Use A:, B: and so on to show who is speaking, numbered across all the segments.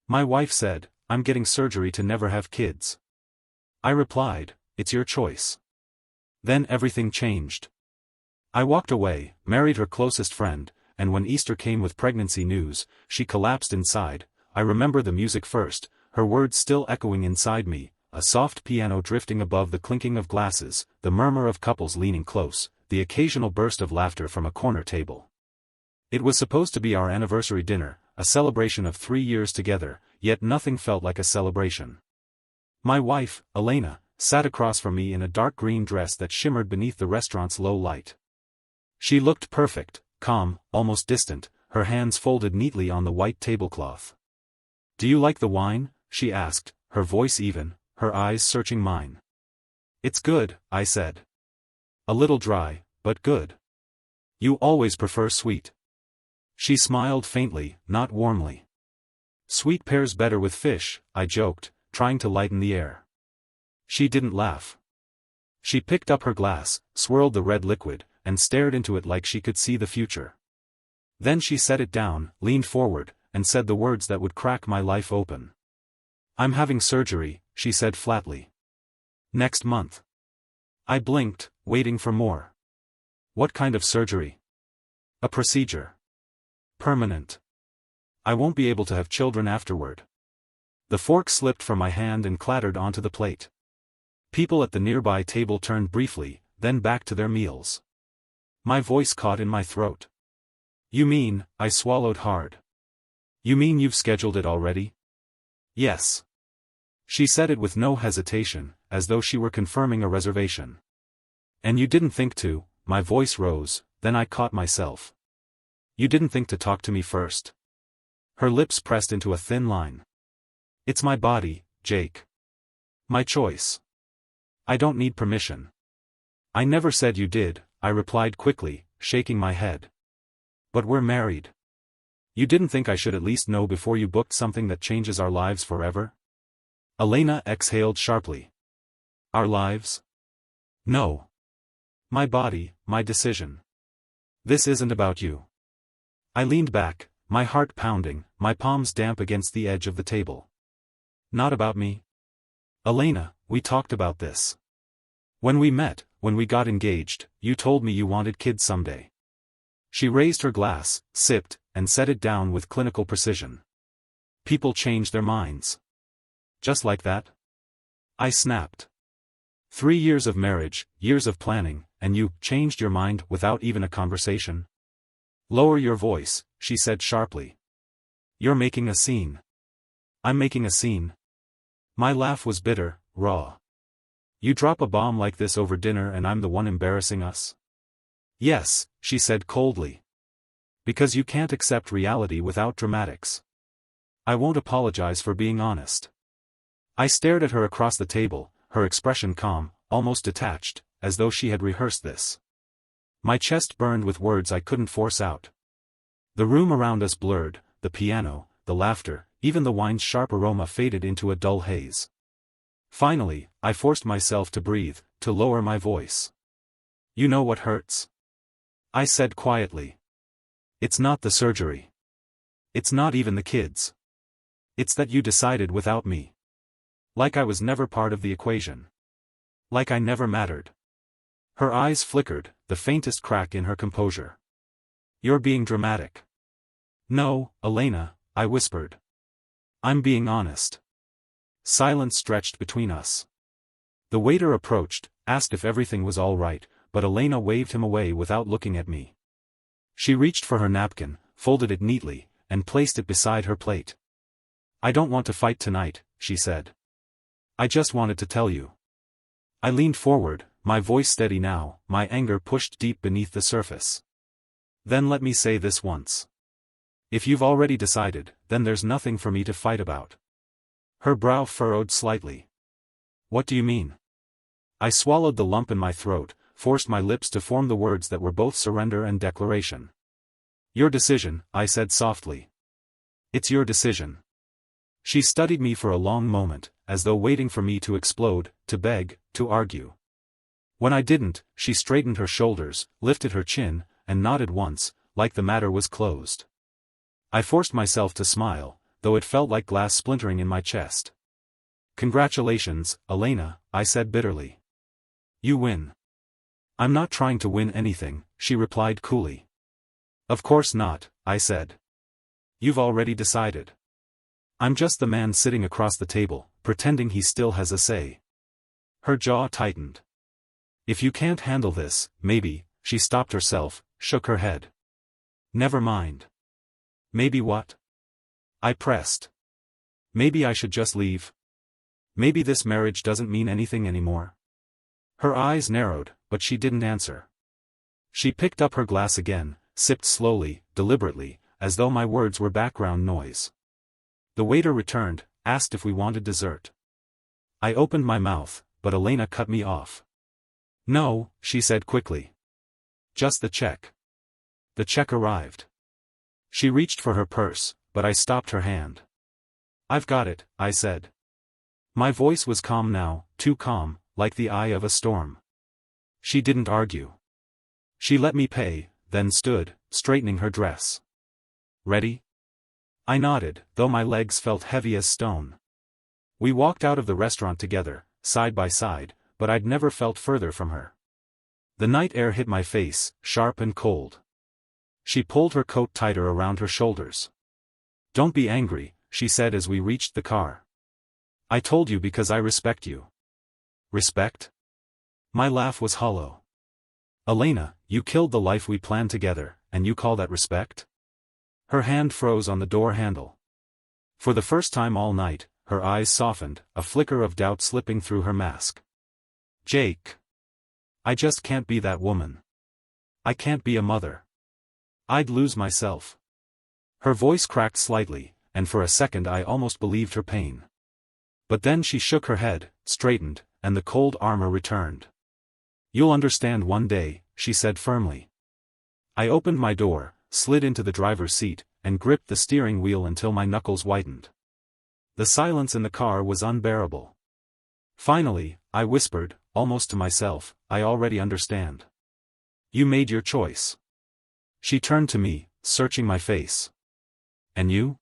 A: My wife said, I'm getting surgery to never have kids. I replied, it's your choice. Then everything changed. I walked away, married her closest friend, and when Easter came with pregnancy news, she collapsed inside. I remember the music first, her words still echoing inside me, a soft piano drifting above the clinking of glasses, the murmur of couples leaning close, the occasional burst of laughter from a corner table. It was supposed to be our anniversary dinner, a celebration of 3 years together, yet nothing felt like a celebration. My wife, Elena, sat across from me in a dark green dress that shimmered beneath the restaurant's low light. She looked perfect, calm, almost distant, her hands folded neatly on the white tablecloth. Do you like the wine? She asked, her voice even, her eyes searching mine. It's good, I said. A little dry, but good. You always prefer sweet. She smiled faintly, not warmly. Sweet pairs better with fish, I joked, trying to lighten the air. She didn't laugh. She picked up her glass, swirled the red liquid, and stared into it like she could see the future. Then she set it down, leaned forward, and said the words that would crack my life open. I'm having surgery, she said flatly. Next month. I blinked, waiting for more. What kind of surgery? A procedure. Permanent. I won't be able to have children afterward. The fork slipped from my hand and clattered onto the plate. People at the nearby table turned briefly, then back to their meals. My voice caught in my throat. You mean, I swallowed hard. You mean you've scheduled it already? Yes. She said it with no hesitation, as though she were confirming a reservation. And you didn't think to, my voice rose, then I caught myself. You didn't think to talk to me first. Her lips pressed into a thin line. It's my body, Jake. My choice. I don't need permission. I never said you did, I replied quickly, shaking my head. But we're married. You didn't think I should at least know before you booked something that changes our lives forever? Elena exhaled sharply. Our lives? No. My body, my decision. This isn't about you. I leaned back, my heart pounding, my palms damp against the edge of the table. Not about me. Elena, we talked about this. When we met, when we got engaged, you told me you wanted kids someday. She raised her glass, sipped, and set it down with clinical precision. People change their minds. Just like that? I snapped. 3 years of marriage, years of planning, and you changed your mind without even a conversation? Lower your voice, she said sharply. You're making a scene. I'm making a scene. My laugh was bitter, raw. You drop a bomb like this over dinner and I'm the one embarrassing us? Yes, she said coldly. Because you can't accept reality without dramatics. I won't apologize for being honest. I stared at her across the table, her expression calm, almost detached, as though she had rehearsed this. My chest burned with words I couldn't force out. The room around us blurred, the piano, the laughter, even the wine's sharp aroma faded into a dull haze. Finally, I forced myself to breathe, to lower my voice. You know what hurts? I said quietly. It's not the surgery. It's not even the kids. It's that you decided without me. Like I was never part of the equation. Like I never mattered. Her eyes flickered, the faintest crack in her composure. You're being dramatic. No, Elena, I whispered. I'm being honest. Silence stretched between us. The waiter approached, asked if everything was all right, but Elena waved him away without looking at me. She reached for her napkin, folded it neatly, and placed it beside her plate. I don't want to fight tonight, she said. I just wanted to tell you. I leaned forward, my voice steady now, my anger pushed deep beneath the surface. Then let me say this once. If you've already decided, then there's nothing for me to fight about. Her brow furrowed slightly. What do you mean? I swallowed the lump in my throat, forced my lips to form the words that were both surrender and declaration. Your decision, I said softly. It's your decision. She studied me for a long moment, as though waiting for me to explode, to beg, to argue. When I didn't, she straightened her shoulders, lifted her chin, and nodded once, like the matter was closed. I forced myself to smile, though it felt like glass splintering in my chest. "Congratulations, Elena," I said bitterly. "You win." "I'm not trying to win anything," she replied coolly. "Of course not," I said. "You've already decided." "I'm just the man sitting across the table, pretending he still has a say." Her jaw tightened. "If you can't handle this, maybe," she stopped herself, shook her head. "Never mind." "Maybe what?" I pressed. "Maybe I should just leave. Maybe this marriage doesn't mean anything anymore." Her eyes narrowed, but she didn't answer. She picked up her glass again, sipped slowly, deliberately, as though my words were background noise. The waiter returned, asked if we wanted dessert. I opened my mouth, but Elena cut me off. "No," she said quickly. "Just the check." The check arrived. She reached for her purse, but I stopped her hand. "I've got it," I said. My voice was calm now, too calm, like the eye of a storm. She didn't argue. She let me pay, then stood, straightening her dress. "Ready?" I nodded, though my legs felt heavy as stone. We walked out of the restaurant together, side by side, but I'd never felt further from her. The night air hit my face, sharp and cold. She pulled her coat tighter around her shoulders. "Don't be angry," she said as we reached the car. "I told you because I respect you." "Respect?" My laugh was hollow. "Elena, you killed the life we planned together, and you call that respect?" Her hand froze on the door handle. For the first time all night, her eyes softened, a flicker of doubt slipping through her mask. "Jake. I just can't be that woman. I can't be a mother. I'd lose myself." Her voice cracked slightly, and for a second I almost believed her pain. But then she shook her head, straightened, and the cold armor returned. "You'll understand one day," she said firmly. I opened my door, slid into the driver's seat, and gripped the steering wheel until my knuckles whitened. The silence in the car was unbearable. Finally, I whispered, almost to myself, "I already understand. You made your choice." She turned to me, searching my face. "And you?"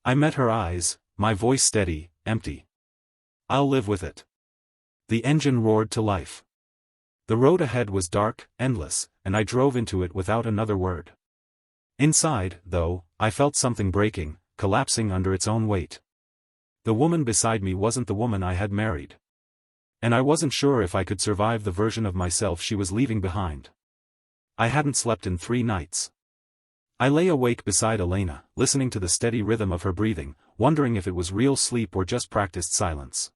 A: I met her eyes, my voice steady, empty. "I'll live with it." The engine roared to life. The road ahead was dark, endless, and I drove into it without another word. Inside, though, I felt something breaking, collapsing under its own weight. The woman beside me wasn't the woman I had married. And I wasn't sure if I could survive the version of myself she was leaving behind. I hadn't slept in 3 nights. I lay awake beside Elena, listening to the steady rhythm of her breathing, wondering if it was real sleep or just practiced silence.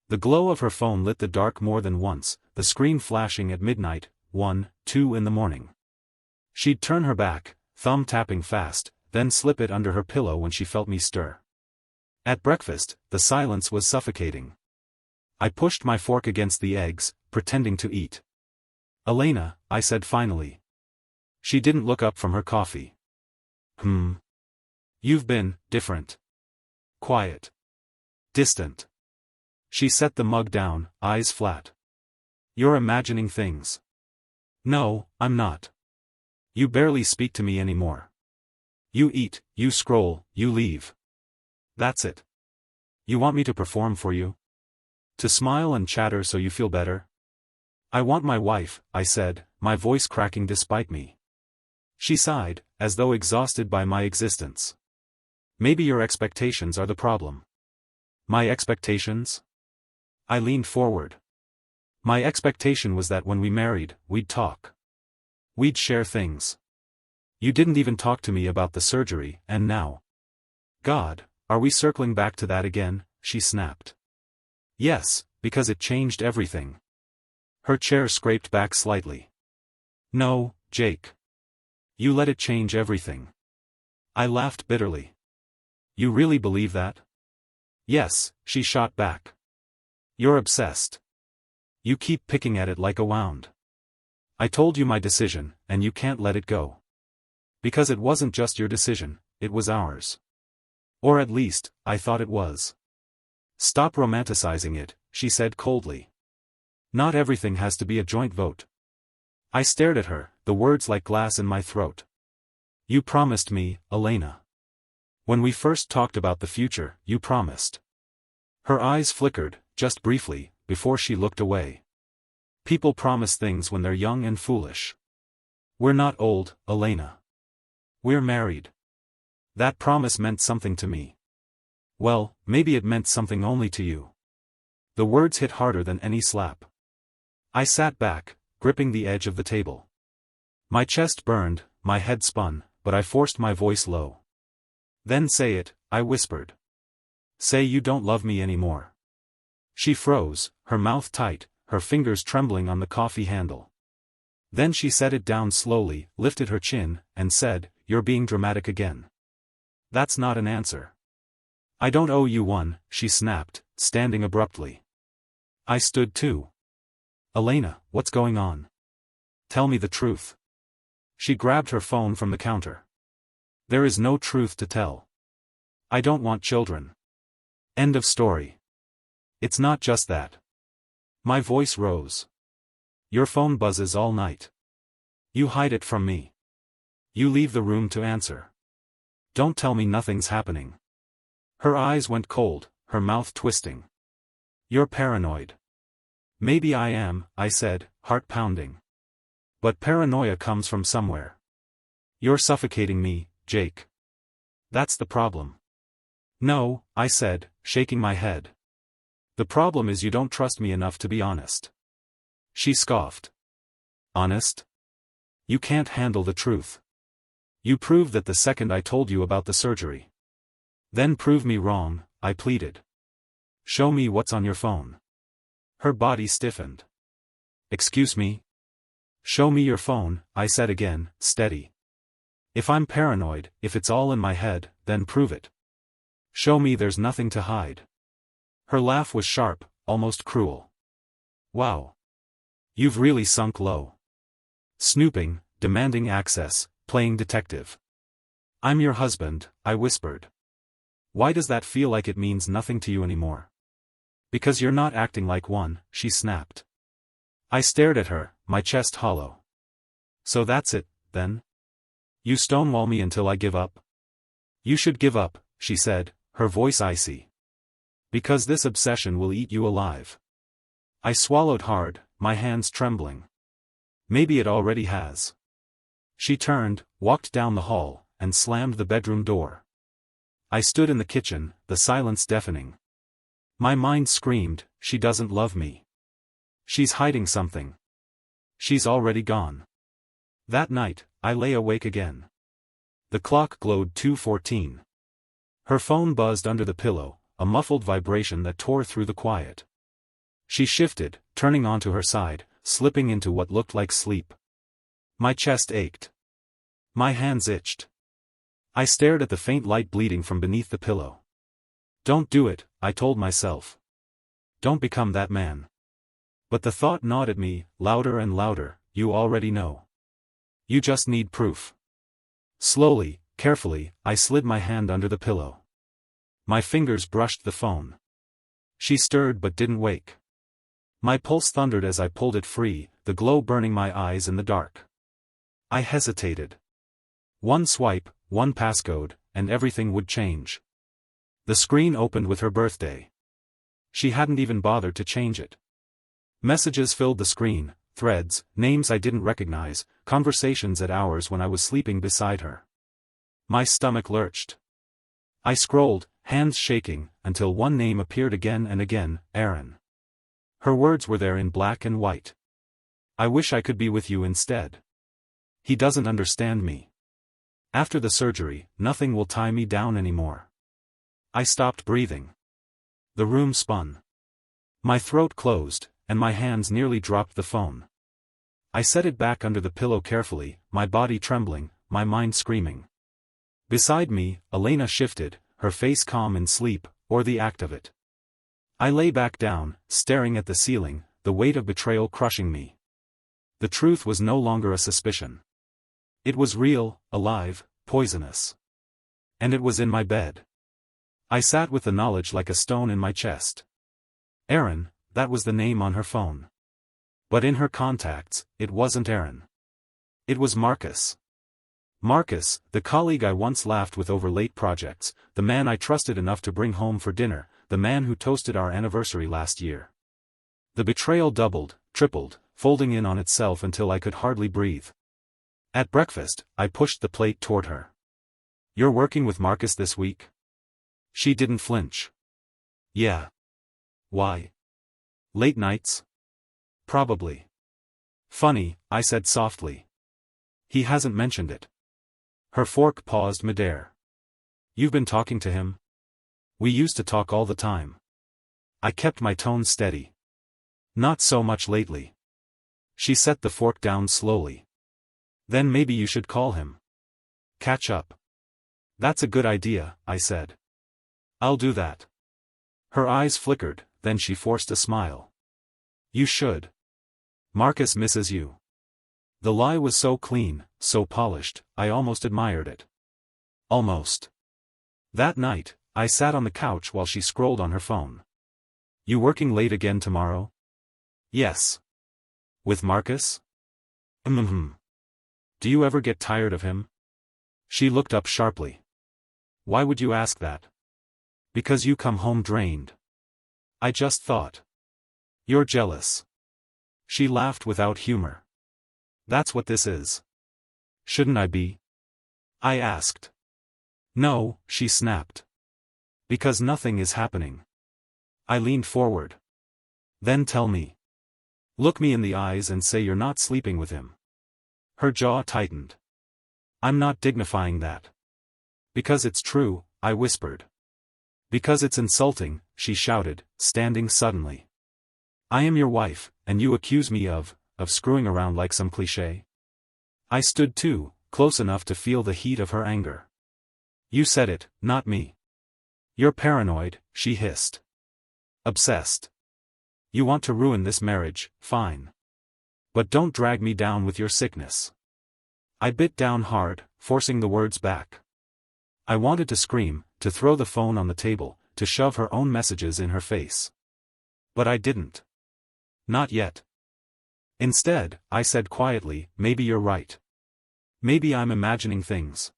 A: The glow of her phone lit the dark more than once, the screen flashing at midnight, 1, 2 in the morning. She'd turn her back, thumb tapping fast, then slip it under her pillow when she felt me stir. At breakfast, the silence was suffocating. I pushed my fork against the eggs, pretending to eat. "Elena," I said finally. She didn't look up from her coffee. You've been different. Quiet. Distant." She set the mug down, eyes flat. "You're imagining things." "No, I'm not. You barely speak to me anymore. You eat, you scroll, you leave. That's it. You want me to perform for you? To smile and chatter so you feel better?" "I want my wife," I said, my voice cracking despite me. She sighed, as though exhausted by my existence. "Maybe your expectations are the problem." "My expectations?" I leaned forward. "My expectation was that when we married, we'd talk. We'd share things. You didn't even talk to me about the surgery, and now. God, are we circling back to that again?" she snapped. "Yes, because it changed everything." Her chair scraped back slightly. "No, Jake. You let it change everything." I laughed bitterly. "You really believe that?" "Yes," she shot back. "You're obsessed. You keep picking at it like a wound. I told you my decision, and you can't let it go. Because it wasn't just your decision, it was ours. Or at least, I thought it was." "Stop romanticizing it," she said coldly. "Not everything has to be a joint vote." I stared at her, the words like glass in my throat. "You promised me, Elena." When we first talked about the future, you promised. Her eyes flickered, just briefly, before she looked away. People promise things when they're young and foolish. We're not old, Elena. We're married. That promise meant something to me. Well, maybe it meant something only to you. The words hit harder than any slap. I sat back, gripping the edge of the table. My chest burned, my head spun, but I forced my voice low. Then say it, I whispered. Say you don't love me anymore. She froze, her mouth tight, her fingers trembling on the coffee handle. Then she set it down slowly, lifted her chin, and said, "You're being dramatic again. That's not an answer." "I don't owe you one," she snapped, standing abruptly. I stood too. "Elena, what's going on? Tell me the truth." She grabbed her phone from the counter. "There is no truth to tell. I don't want children. End of story. It's not just that." My voice rose. "Your phone buzzes all night. You hide it from me. You leave the room to answer. Don't tell me nothing's happening." Her eyes went cold, her mouth twisting. "You're paranoid." "Maybe I am," I said, heart pounding. "But paranoia comes from somewhere. You're suffocating me, Jake. That's the problem." "No," I said, shaking my head. "The problem is you don't trust me enough to be honest." She scoffed. "Honest? You can't handle the truth. You proved that the second I told you about the surgery." "Then prove me wrong," I pleaded. "Show me what's on your phone." Her body stiffened. "Excuse me?" "Show me your phone," I said again, steady. "If I'm paranoid, if it's all in my head, then prove it. Show me there's nothing to hide." Her laugh was sharp, almost cruel. "Wow. You've really sunk low. Snooping, demanding access, playing detective." "I'm your husband," I whispered. "Why does that feel like it means nothing to you anymore?" "Because you're not acting like one," she snapped. I stared at her, my chest hollow. "So that's it, then? You stonewall me until I give up?" "You should give up," she said, her voice icy. "Because this obsession will eat you alive." I swallowed hard, my hands trembling. "Maybe it already has." She turned, walked down the hall, and slammed the bedroom door. I stood in the kitchen, the silence deafening. My mind screamed, she doesn't love me. She's hiding something. She's already gone. That night, I lay awake again. The clock glowed 2:14. Her phone buzzed under the pillow, a muffled vibration that tore through the quiet. She shifted, turning onto her side, slipping into what looked like sleep. My chest ached. My hands itched. I stared at the faint light bleeding from beneath the pillow. "Don't do it," I told myself. "Don't become that man." But the thought gnawed at me, louder and louder, "You already know. You just need proof." Slowly, carefully, I slid my hand under the pillow. My fingers brushed the phone. She stirred but didn't wake. My pulse thundered as I pulled it free, the glow burning my eyes in the dark. I hesitated. One swipe, one passcode, and everything would change. The screen opened with her birthday. She hadn't even bothered to change it. Messages filled the screen, threads, names I didn't recognize, conversations at hours when I was sleeping beside her. My stomach lurched. I scrolled, hands shaking, until one name appeared again and again, Aaron. Her words were there in black and white. "I wish I could be with you instead. He doesn't understand me. After the surgery, nothing will tie me down anymore." I stopped breathing. The room spun. My throat closed, and my hands nearly dropped the phone. I set it back under the pillow carefully, my body trembling, my mind screaming. Beside me, Elena shifted, her face calm in sleep, or the act of it. I lay back down, staring at the ceiling, the weight of betrayal crushing me. The truth was no longer a suspicion. It was real, alive, poisonous. And it was in my bed. I sat with the knowledge like a stone in my chest. Aaron, that was the name on her phone. But in her contacts, it wasn't Aaron. It was Marcus. Marcus, the colleague I once laughed with over late projects, the man I trusted enough to bring home for dinner, the man who toasted our anniversary last year. The betrayal doubled, tripled, folding in on itself until I could hardly breathe. At breakfast, I pushed the plate toward her. "You're working with Marcus this week?" She didn't flinch. "Yeah." "Why?" "Late nights?" "Probably." "Funny," I said softly. "He hasn't mentioned it." Her fork paused midair. "You've been talking to him?" "We used to talk all the time." I kept my tone steady. "Not so much lately." She set the fork down slowly. "Then maybe you should call him. Catch up." "That's a good idea," I said. "I'll do that." Her eyes flickered, then she forced a smile. "You should. Marcus misses you." The lie was so clean, so polished, I almost admired it. Almost. That night, I sat on the couch while she scrolled on her phone. "You working late again tomorrow?" "Yes." "With Marcus?" "Do you ever get tired of him?" She looked up sharply. "Why would you ask that?" "Because you come home drained." "I just thought. You're jealous." She laughed without humor. "That's what this is." "Shouldn't I be?" I asked. "No," she snapped. "Because nothing is happening." I leaned forward. "Then tell me. Look me in the eyes and say you're not sleeping with him." Her jaw tightened. "I'm not dignifying that." "Because it's true," I whispered. "Because it's insulting," she shouted, standing suddenly. "I am your wife, and you accuse me of screwing around like some cliché?" I stood too, close enough to feel the heat of her anger. "You said it, not me." "You're paranoid," she hissed. "Obsessed. You want to ruin this marriage, fine. But don't drag me down with your sickness." I bit down hard, forcing the words back. I wanted to scream, to throw the phone on the table, to shove her own messages in her face. But I didn't. Not yet. Instead, I said quietly, "Maybe you're right. Maybe I'm imagining things."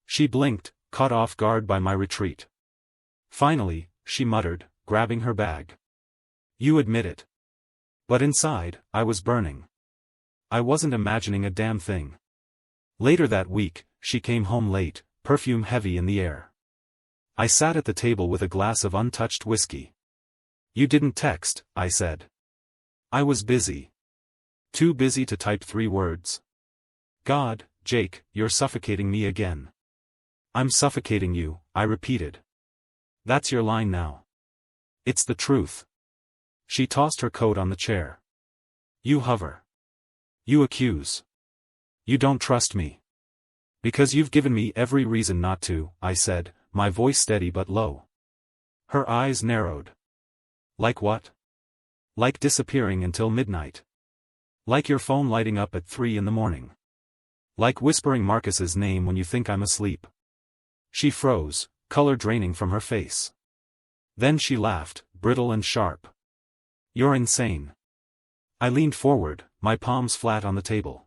A: She blinked, caught off guard by my retreat. Finally, she muttered, grabbing her bag. "You admit it." But inside, I was burning. I wasn't imagining a damn thing. Later that week, she came home late, perfume heavy in the air. I sat at the table with a glass of untouched whiskey. "You didn't text," I said. "I was busy. Too busy to type 3 words. God, Jake, you're suffocating me again." "I'm suffocating you," I repeated. "That's your line now." "It's the truth." She tossed her coat on the chair. "You hover. You accuse. You don't trust me." "Because you've given me every reason not to," I said, my voice steady but low. Her eyes narrowed. "Like what?" "Like disappearing until midnight. Like your phone lighting up at 3 in the morning. Like whispering Marcus's name when you think I'm asleep." She froze, color draining from her face. Then she laughed, brittle and sharp. "You're insane." I leaned forward, my palms flat on the table.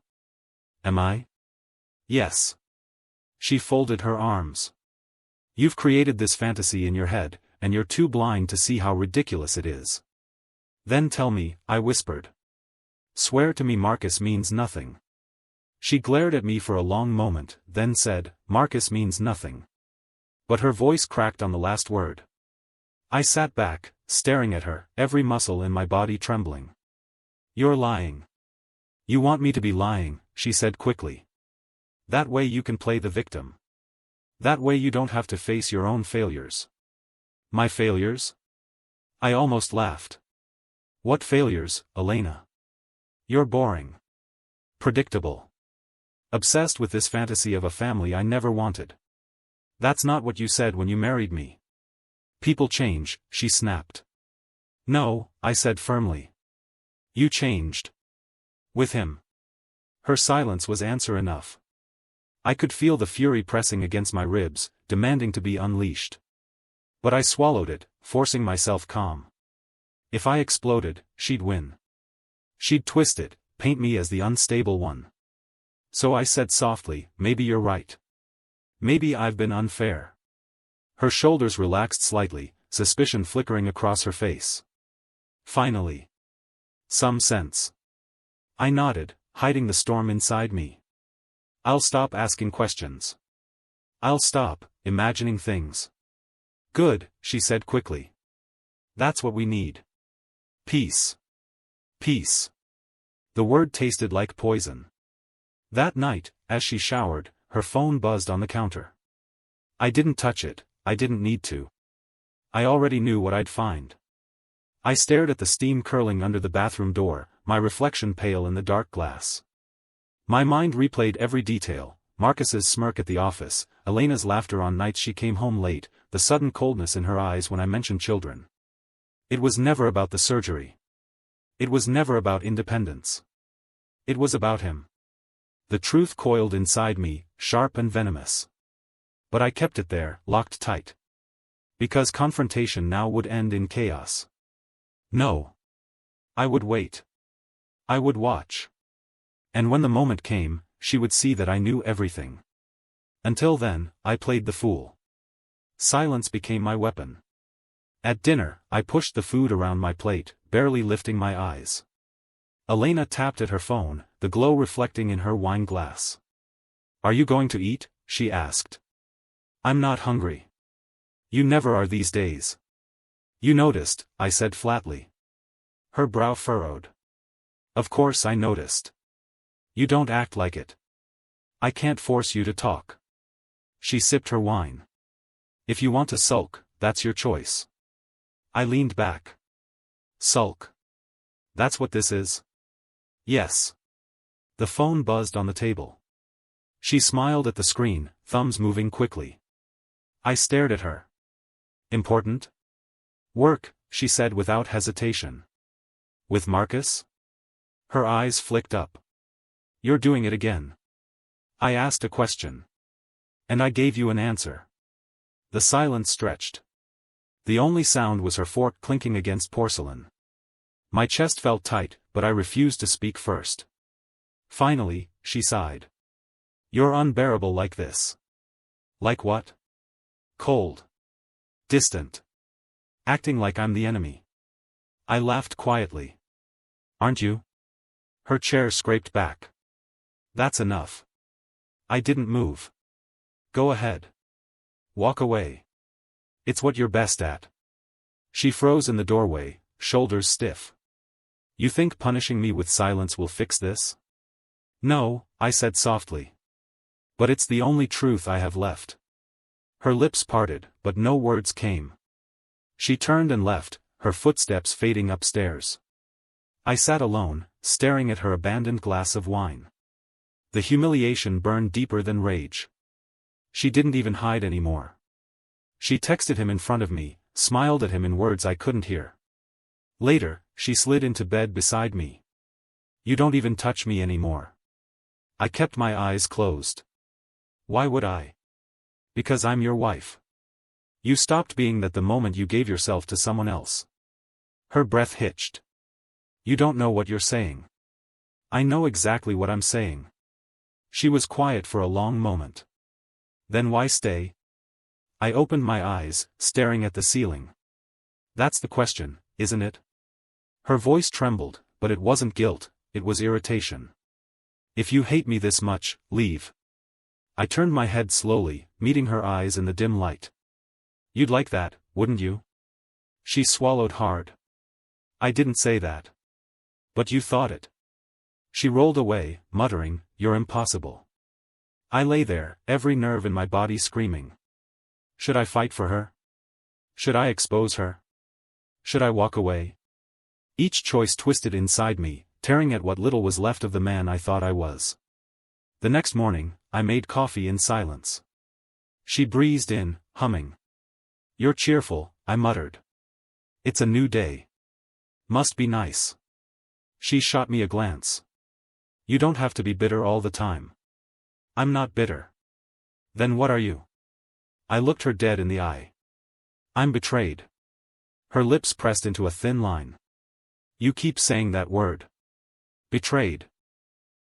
A: "Am I?" "Yes." She folded her arms. "You've created this fantasy in your head, and you're too blind to see how ridiculous it is." "Then tell me," I whispered. "Swear to me Marcus means nothing." She glared at me for a long moment, then said, "Marcus means nothing." But her voice cracked on the last word. I sat back, staring at her, every muscle in my body trembling. "You're lying. You want me to be lying," she said quickly. "That way you can play the victim. That way you don't have to face your own failures." "My failures?" I almost laughed. "What failures, Elena? You're boring. Predictable. Obsessed with this fantasy of a family I never wanted." "That's not what you said when you married me." "People change," she snapped. "No," I said firmly. "You changed. With him." Her silence was answer enough. I could feel the fury pressing against my ribs, demanding to be unleashed. But I swallowed it, forcing myself calm. If I exploded, she'd win. She'd twist it, paint me as the unstable one. So I said softly, maybe you're right. Maybe I've been unfair. Her shoulders relaxed slightly, suspicion flickering across her face. Finally. Some sense. I nodded, hiding the storm inside me. I'll stop asking questions. I'll stop imagining things. Good, she said quickly. That's what we need. Peace. Peace. The word tasted like poison. That night, as she showered, her phone buzzed on the counter. I didn't touch it, I didn't need to. I already knew what I'd find. I stared at the steam curling under the bathroom door, my reflection pale in the dark glass. My mind replayed every detail, Marcus's smirk at the office, Elena's laughter on nights she came home late, the sudden coldness in her eyes when I mentioned children. It was never about the surgery. It was never about independence. It was about him. The truth coiled inside me, sharp and venomous. But I kept it there, locked tight. Because confrontation now would end in chaos. No. I would wait. I would watch. And when the moment came, she would see that I knew everything. Until then, I played the fool. Silence became my weapon. At dinner, I pushed the food around my plate, barely lifting my eyes. Elena tapped at her phone, the glow reflecting in her wine glass. Are you going to eat? She asked. I'm not hungry. You never are these days. You noticed, I said flatly. Her brow furrowed. Of course I noticed. You don't act like it. I can't force you to talk. She sipped her wine. If you want to sulk, that's your choice. I leaned back. Sulk. That's what this is? Yes. The phone buzzed on the table. She smiled at the screen, thumbs moving quickly. I stared at her. Important? Work, she said without hesitation. With Marcus? Her eyes flicked up. You're doing it again. I asked a question. And I gave you an answer. The silence stretched. The only sound was her fork clinking against porcelain. My chest felt tight, but I refused to speak first. Finally, she sighed. You're unbearable like this. Like what? Cold. Distant. Acting like I'm the enemy. I laughed quietly. Aren't you? Her chair scraped back. That's enough. I didn't move. Go ahead. Walk away. It's what you're best at. She froze in the doorway, shoulders stiff. You think punishing me with silence will fix this? No, I said softly. But it's the only truth I have left. Her lips parted, but no words came. She turned and left, her footsteps fading upstairs. I sat alone, staring at her abandoned glass of wine. The humiliation burned deeper than rage. She didn't even hide anymore. She texted him in front of me, smiled at him in words I couldn't hear. Later, she slid into bed beside me. You don't even touch me anymore. I kept my eyes closed. Why would I? Because I'm your wife. You stopped being that the moment you gave yourself to someone else. Her breath hitched. You don't know what you're saying. I know exactly what I'm saying. She was quiet for a long moment. Then why stay? I opened my eyes, staring at the ceiling. That's the question, isn't it? Her voice trembled, but it wasn't guilt, it was irritation. If you hate me this much, leave. I turned my head slowly, meeting her eyes in the dim light. You'd like that, wouldn't you? She swallowed hard. I didn't say that. But you thought it. She rolled away, muttering, You're impossible. I lay there, every nerve in my body screaming. Should I fight for her? Should I expose her? Should I walk away? Each choice twisted inside me, tearing at what little was left of the man I thought I was. The next morning, I made coffee in silence. She breezed in, humming. You're cheerful, I muttered. It's a new day. Must be nice. She shot me a glance. You don't have to be bitter all the time. I'm not bitter. Then what are you? I looked her dead in the eye. I'm betrayed. Her lips pressed into a thin line. You keep saying that word. Betrayed.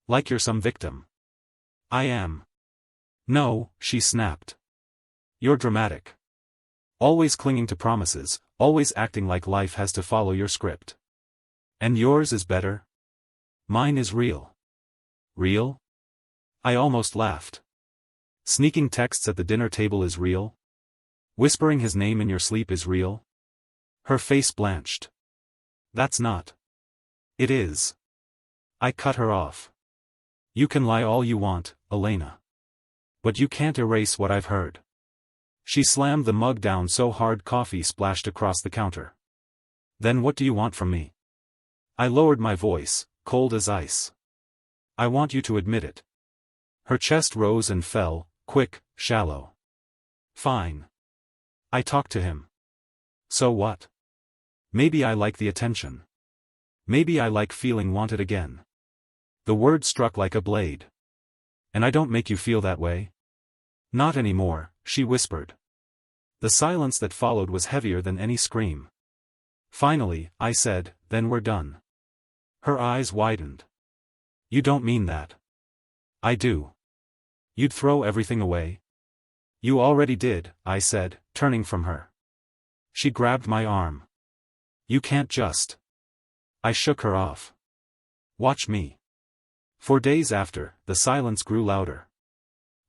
A: Like you're some victim. I am. No, she snapped. You're dramatic. Always clinging to promises, always acting like life has to follow your script. And yours is better? Mine is real. Real? I almost laughed. Sneaking texts at the dinner table is real? Whispering his name in your sleep is real? Her face blanched. That's not. It is. I cut her off. You can lie all you want, Elena. But you can't erase what I've heard. She slammed the mug down so hard coffee splashed across the counter. Then what do you want from me? I lowered my voice, cold as ice. I want you to admit it. Her chest rose and fell, quick, shallow. Fine. I talked to him. So what? Maybe I like the attention. Maybe I like feeling wanted again. The word struck like a blade. And I don't make you feel that way? Not anymore, she whispered. The silence that followed was heavier than any scream. Finally, I said, then we're done. Her eyes widened. You don't mean that. I do. You'd throw everything away? You already did, I said, turning from her. She grabbed my arm. You can't just. I shook her off. Watch me. For days after, the silence grew louder.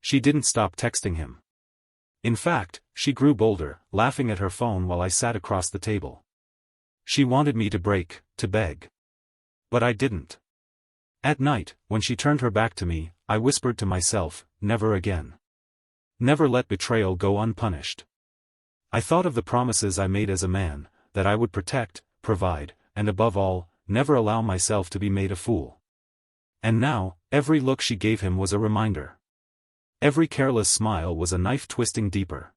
A: She didn't stop texting him. In fact, she grew bolder, laughing at her phone while I sat across the table. She wanted me to break, to beg. But I didn't. At night, when she turned her back to me, I whispered to myself, never again. Never let betrayal go unpunished. I thought of the promises I made as a man, that I would protect, provide, and above all, never allow myself to be made a fool. And now, every look she gave him was a reminder. Every careless smile was a knife twisting deeper.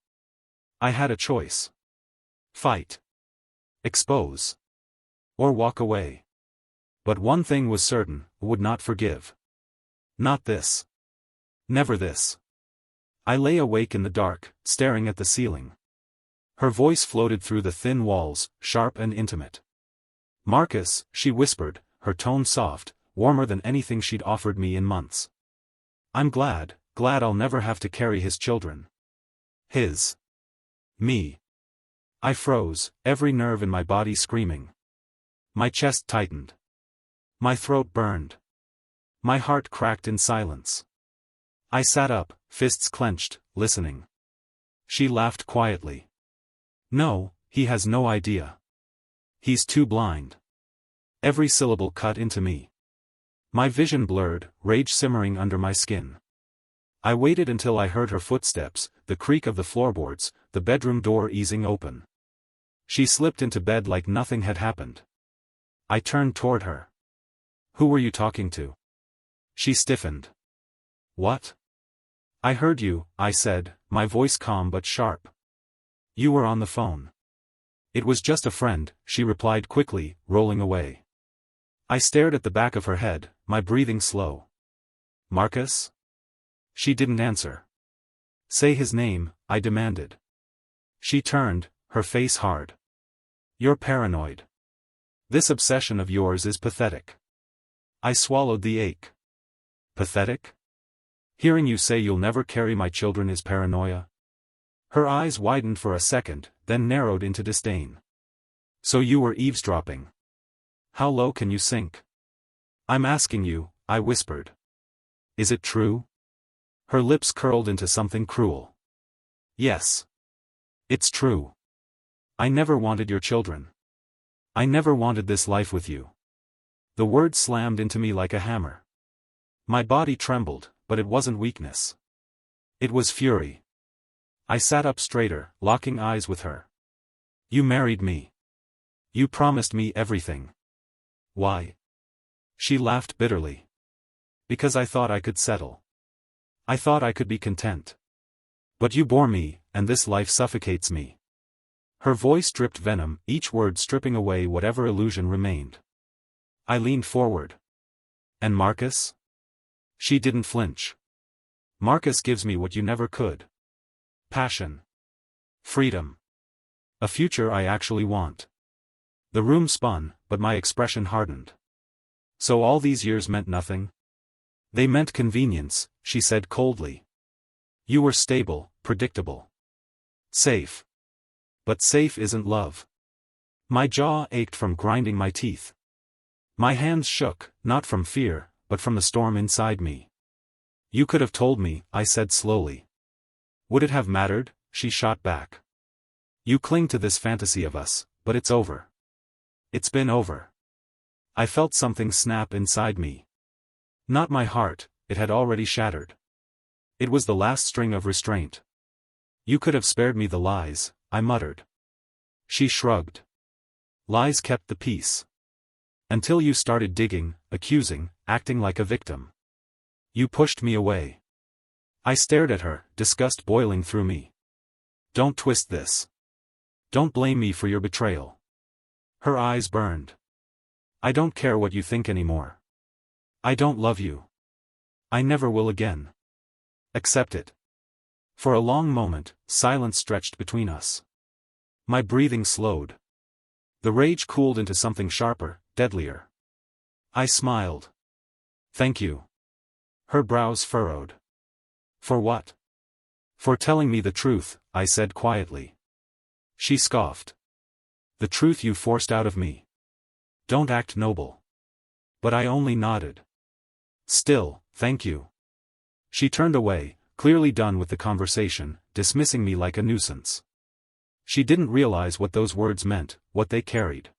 A: I had a choice. Fight. Expose. Or walk away. But one thing was certain, would not forgive. Not this. Never this. I lay awake in the dark, staring at the ceiling. Her voice floated through the thin walls, sharp and intimate. Marcus, she whispered, her tone soft, warmer than anything she'd offered me in months. I'm glad I'll never have to carry his children. His. Me. I froze, every nerve in my body screaming. My chest tightened. My throat burned. My heart cracked in silence. I sat up, fists clenched, listening. She laughed quietly. No, he has no idea. He's too blind. Every syllable cut into me. My vision blurred, rage simmering under my skin. I waited until I heard her footsteps, the creak of the floorboards, the bedroom door easing open. She slipped into bed like nothing had happened. I turned toward her. Who were you talking to? She stiffened. What? I heard you, I said, my voice calm but sharp. You were on the phone. It was just a friend, she replied quickly, rolling away. I stared at the back of her head, my breathing slow. Marcus? She didn't answer. Say his name, I demanded. She turned, her face hard. You're paranoid. This obsession of yours is pathetic. I swallowed the ache. Pathetic? Hearing you say you'll never carry my children is paranoia? Her eyes widened for a second, then narrowed into disdain. So you were eavesdropping. How low can you sink? I'm asking you, I whispered. Is it true? Her lips curled into something cruel. Yes. It's true. I never wanted your children. I never wanted this life with you. The words slammed into me like a hammer. My body trembled, but it wasn't weakness. It was fury. I sat up straighter, locking eyes with her. You married me. You promised me everything. Why? She laughed bitterly. Because I thought I could settle. I thought I could be content. But you bore me, and this life suffocates me. Her voice dripped venom, each word stripping away whatever illusion remained. I leaned forward. And Marcus? She didn't flinch. Marcus gives me what you never could. Passion. Freedom. A future I actually want. The room spun, but my expression hardened. So all these years meant nothing? They meant convenience, she said coldly. You were stable, predictable. Safe. But safe isn't love. My jaw ached from grinding my teeth. My hands shook, not from fear, but from the storm inside me. You could have told me, I said slowly. Would it have mattered? She shot back. You cling to this fantasy of us, but it's over. It's been over. I felt something snap inside me. Not my heart, it had already shattered. It was the last string of restraint. You could have spared me the lies, I muttered. She shrugged. Lies kept the peace. Until you started digging, accusing, acting like a victim. You pushed me away. I stared at her, disgust boiling through me. Don't twist this. Don't blame me for your betrayal. Her eyes burned. I don't care what you think anymore. I don't love you. I never will again. Accept it. For a long moment, silence stretched between us. My breathing slowed. The rage cooled into something sharper, deadlier. I smiled. Thank you. Her brows furrowed. For what? For telling me the truth, I said quietly. She scoffed. The truth you forced out of me. Don't act noble. But I only nodded. Still, thank you. She turned away, clearly done with the conversation, dismissing me like a nuisance. She didn't realize what those words meant, what they carried.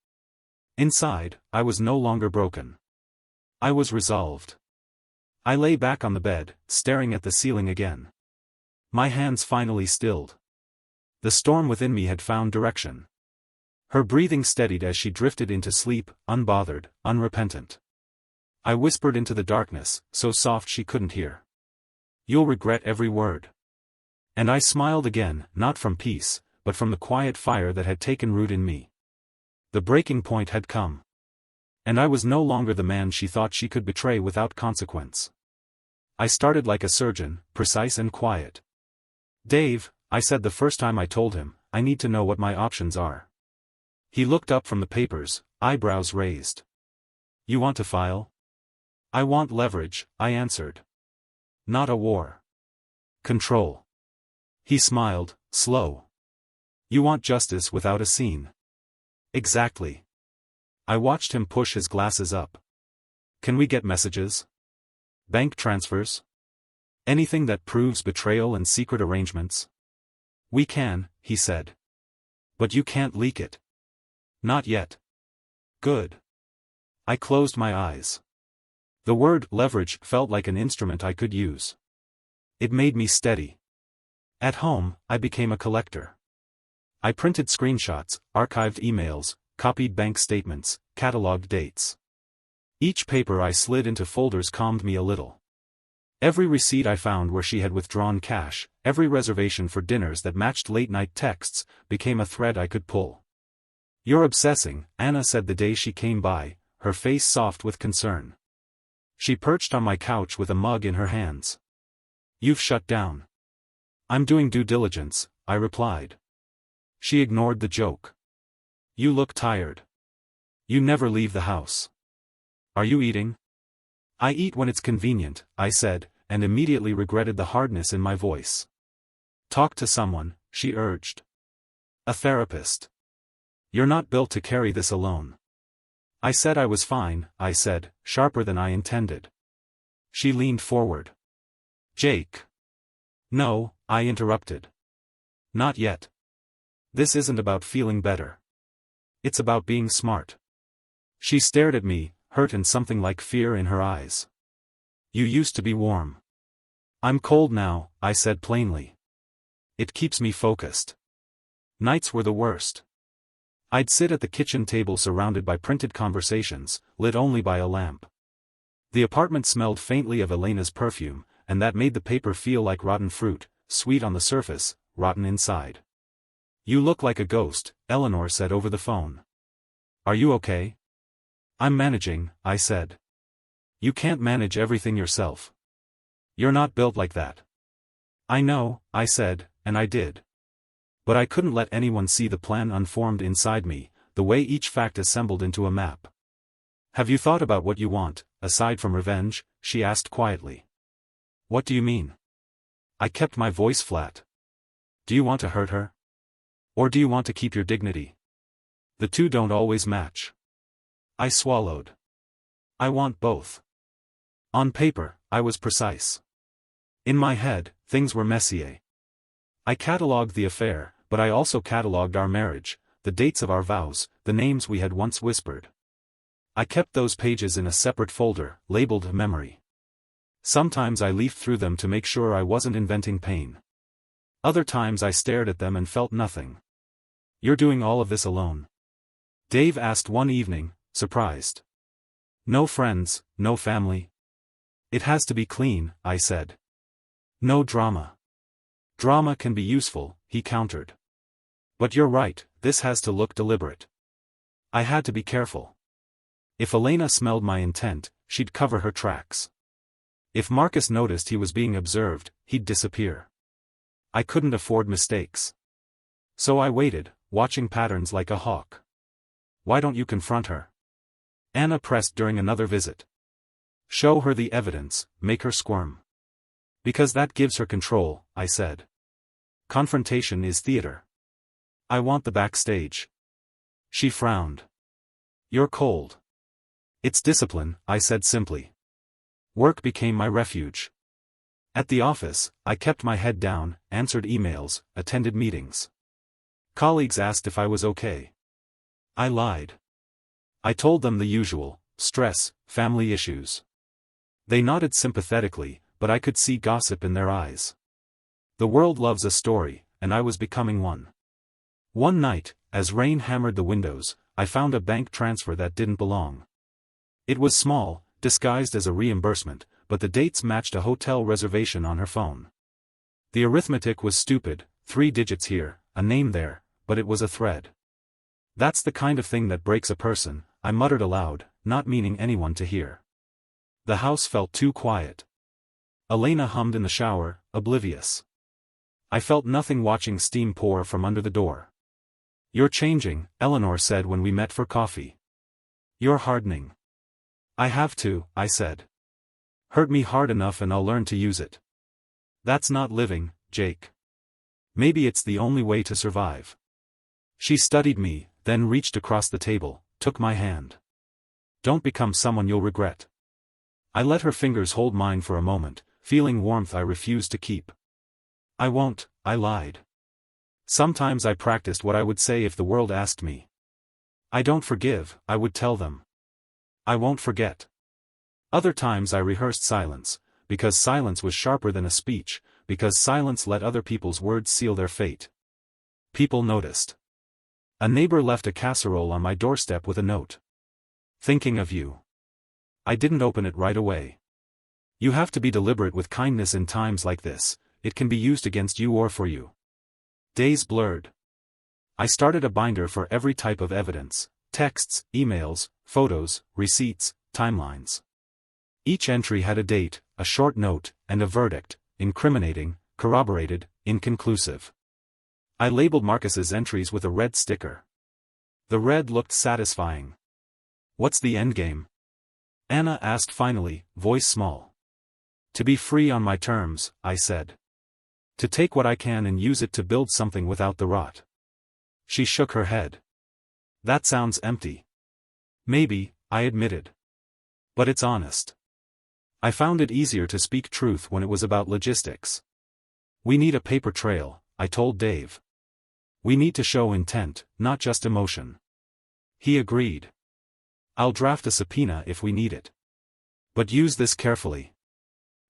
A: Inside, I was no longer broken. I was resolved. I lay back on the bed, staring at the ceiling again. My hands finally stilled. The storm within me had found direction. Her breathing steadied as she drifted into sleep, unbothered, unrepentant. I whispered into the darkness, so soft she couldn't hear. You'll regret every word. And I smiled again, not from peace, but from the quiet fire that had taken root in me. The breaking point had come. And I was no longer the man she thought she could betray without consequence. I started like a surgeon, precise and quiet. Dave, I said the first time I told him, I need to know what my options are. He looked up from the papers, eyebrows raised. You want to file? I want leverage, I answered. Not a war. Control. He smiled, slow. You want justice without a scene. Exactly. I watched him push his glasses up. Can we get messages? Bank transfers? Anything that proves betrayal and secret arrangements? We can, he said. But you can't leak it. Not yet. Good. I closed my eyes. The word leverage felt like an instrument I could use. It made me steady. At home, I became a collector. I printed screenshots, archived emails, copied bank statements, cataloged dates. Each paper I slid into folders calmed me a little. Every receipt I found where she had withdrawn cash, every reservation for dinners that matched late-night texts, became a thread I could pull. You're obsessing, Anna said the day she came by, her face soft with concern. She perched on my couch with a mug in her hands. You've shut down. I'm doing due diligence, I replied. She ignored the joke. You look tired. You never leave the house. Are you eating? I eat when it's convenient, I said, and immediately regretted the hardness in my voice. Talk to someone, she urged. A therapist. You're not built to carry this alone. I said I was fine, I said, sharper than I intended. She leaned forward. Jake. No, I interrupted. Not yet. This isn't about feeling better. It's about being smart. She stared at me, hurt and something like fear in her eyes. You used to be warm. I'm cold now, I said plainly. It keeps me focused. Nights were the worst. I'd sit at the kitchen table surrounded by printed conversations, lit only by a lamp. The apartment smelled faintly of Elena's perfume, and that made the paper feel like rotten fruit, sweet on the surface, rotten inside. You look like a ghost, Eleanor said over the phone. Are you okay? I'm managing, I said. You can't manage everything yourself. You're not built like that. I know, I said, and I did. But I couldn't let anyone see the plan unformed inside me, the way each fact assembled into a map. Have you thought about what you want, aside from revenge? she asked quietly. What do you mean? I kept my voice flat. Do you want to hurt her? Or do you want to keep your dignity? The two don't always match. I swallowed. I want both. On paper, I was precise. In my head, things were messier. I catalogued the affair, but I also catalogued our marriage, the dates of our vows, the names we had once whispered. I kept those pages in a separate folder, labeled memory. Sometimes I leafed through them to make sure I wasn't inventing pain. Other times I stared at them and felt nothing. You're doing all of this alone? Dave asked one evening, surprised. No friends, no family? It has to be clean, I said. No drama. Drama can be useful, he countered. But you're right, this has to look deliberate. I had to be careful. If Elena smelled my intent, she'd cover her tracks. If Marcus noticed he was being observed, he'd disappear. I couldn't afford mistakes. So I waited, watching patterns like a hawk. Why don't you confront her? Anna pressed during another visit. Show her the evidence, make her squirm. Because that gives her control, I said. Confrontation is theater. I want the backstage. She frowned. You're cold. It's discipline, I said simply. Work became my refuge. At the office, I kept my head down, answered emails, attended meetings. Colleagues asked if I was okay. I lied. I told them the usual: stress, family issues. They nodded sympathetically, but I could see gossip in their eyes. The world loves a story, and I was becoming one. One night, as rain hammered the windows, I found a bank transfer that didn't belong. It was small, disguised as a reimbursement, but the dates matched a hotel reservation on her phone. The arithmetic was stupid, 3 digits here, a name there, but it was a thread. That's the kind of thing that breaks a person, I muttered aloud, not meaning anyone to hear. The house felt too quiet. Elena hummed in the shower, oblivious. I felt nothing watching steam pour from under the door. You're changing, Eleanor said when we met for coffee. You're hardening. I have to, I said. Hurt me hard enough and I'll learn to use it. That's not living, Jake. Maybe it's the only way to survive. She studied me, then reached across the table, took my hand. Don't become someone you'll regret. I let her fingers hold mine for a moment, feeling warmth I refused to keep. I won't, I lied. Sometimes I practiced what I would say if the world asked me. I don't forgive, I would tell them. I won't forget. Other times I rehearsed silence, because silence was sharper than a speech, because silence let other people's words seal their fate. People noticed. A neighbor left a casserole on my doorstep with a note. Thinking of you. I didn't open it right away. You have to be deliberate with kindness in times like this, it can be used against you or for you. Days blurred. I started a binder for every type of evidence: texts, emails, photos, receipts, timelines. Each entry had a date, a short note, and a verdict: incriminating, corroborated, inconclusive. I labeled Marcus's entries with a red sticker. The red looked satisfying. What's the endgame? Anna asked finally, voice small. To be free on my terms, I said. To take what I can and use it to build something without the rot. She shook her head. That sounds empty. Maybe, I admitted. But it's honest. I found it easier to speak truth when it was about logistics. We need a paper trail, I told Dave. We need to show intent, not just emotion. He agreed. I'll draft a subpoena if we need it. But use this carefully.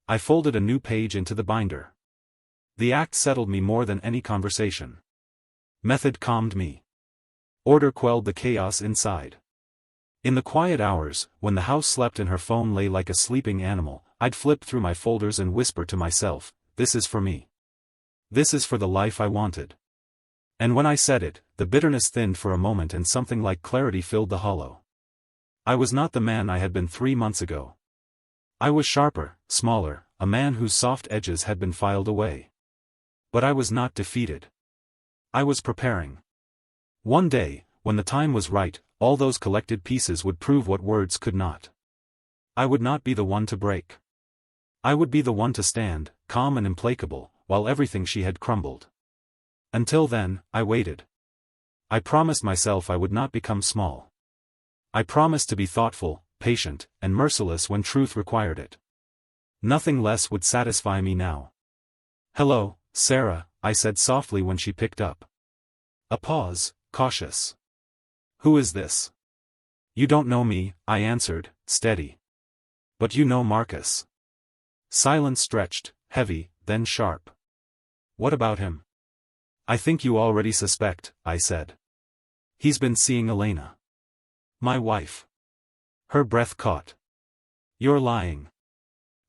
A: I folded a new page into the binder. The act settled me more than any conversation. Method calmed me. Order quelled the chaos inside. In the quiet hours, when the house slept and her phone lay like a sleeping animal, I'd flip through my folders and whisper to myself, this is for me. This is for the life I wanted. And when I said it, the bitterness thinned for a moment and something like clarity filled the hollow. I was not the man I had been 3 months ago. I was sharper, smaller, a man whose soft edges had been filed away. But I was not defeated. I was preparing. One day, when the time was right, all those collected pieces would prove what words could not. I would not be the one to break. I would be the one to stand, calm and implacable, while everything she had crumbled. Until then, I waited. I promised myself I would not become small. I promised to be thoughtful, patient, and merciless when truth required it. Nothing less would satisfy me now. "Hello, Sarah," I said softly when she picked up. A pause, cautious. "Who is this?" "You don't know me," I answered, steady. "But you know Marcus." Silence stretched, heavy, then sharp. "What about him?" "I think you already suspect," I said. "He's been seeing Elena." "My wife." Her breath caught. "You're lying."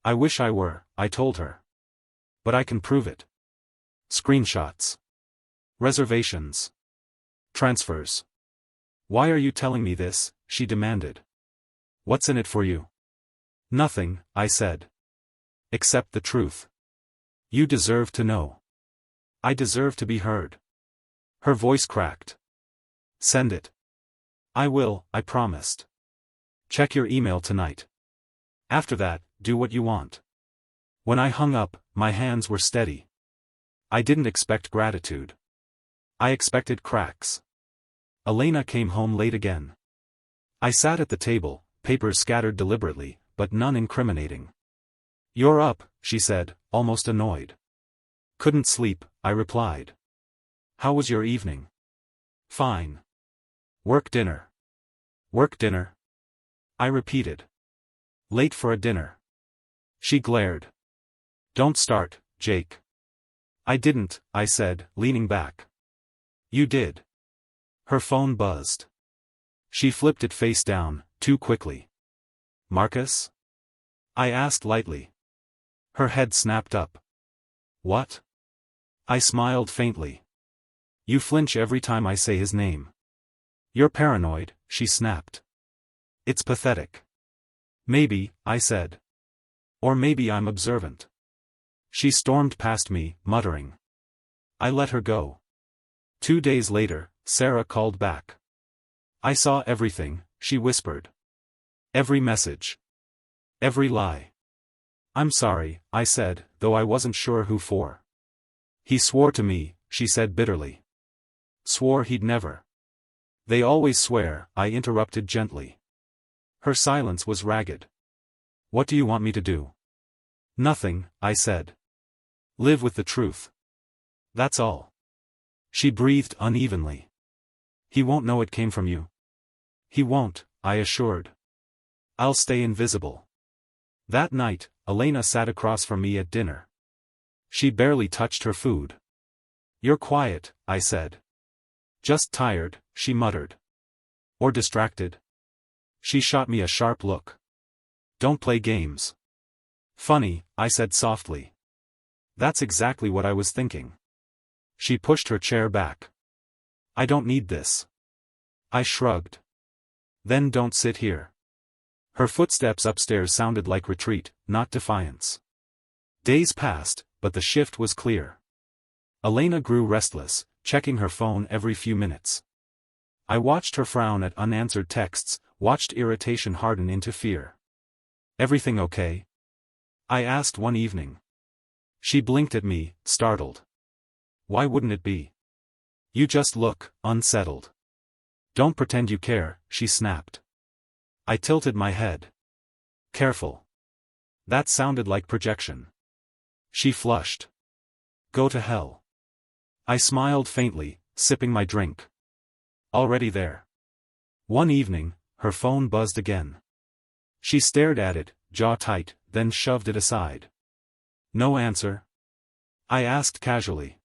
A: "I wish I were," I told her. "But I can prove it. Screenshots. Reservations. Transfers." "Why are you telling me this?" she demanded. "What's in it for you?" "Nothing," I said. "Except the truth. You deserve to know. I deserve to be heard." Her voice cracked. "Send it." "I will," I promised. "Check your email tonight. After that, do what you want." When I hung up, my hands were steady. I didn't expect gratitude. I expected cracks. Elena came home late again. I sat at the table, papers scattered deliberately, but none incriminating. "You're up," she said, almost annoyed. "Couldn't sleep," I replied. "How was your evening?" "Fine." "Work dinner." "Work dinner?" I repeated. "Late for a dinner." She glared. "Don't start, Jake." "I didn't," I said, leaning back. "You did." Her phone buzzed. She flipped it face down, too quickly. "Marcus?" I asked lightly. Her head snapped up. "What?" I smiled faintly. "You flinch every time I say his name." "You're paranoid," she snapped. "It's pathetic." "Maybe," I said. "Or maybe I'm observant." She stormed past me, muttering. I let her go. 2 days later, Sarah called back. "I saw everything," she whispered. "Every message. Every lie." "I'm sorry," I said, though I wasn't sure who for. "He swore to me," she said bitterly. "Swore he'd never." "They always swear," I interrupted gently. Her silence was ragged. "What do you want me to do?" "Nothing," I said. "Live with the truth. That's all." She breathed unevenly. "He won't know it came from you." "He won't," I assured. "I'll stay invisible." That night, Elena sat across from me at dinner. She barely touched her food. "You're quiet," I said. "Just tired," she muttered. "Or distracted?" She shot me a sharp look. "Don't play games." "Funny," I said softly. "That's exactly what I was thinking." She pushed her chair back. "I don't need this." I shrugged. "Then don't sit here." Her footsteps upstairs sounded like retreat, not defiance. Days passed, but the shift was clear. Elena grew restless, checking her phone every few minutes. I watched her frown at unanswered texts, watched irritation harden into fear. "Everything okay?" I asked one evening. She blinked at me, startled. "Why wouldn't it be? You just look unsettled." "Don't pretend you care," she snapped. I tilted my head. "Careful. That sounded like projection." She flushed. "Go to hell." I smiled faintly, sipping my drink. Already there. One evening, her phone buzzed again. She stared at it, jaw tight, then shoved it aside. "No answer?" I asked casually.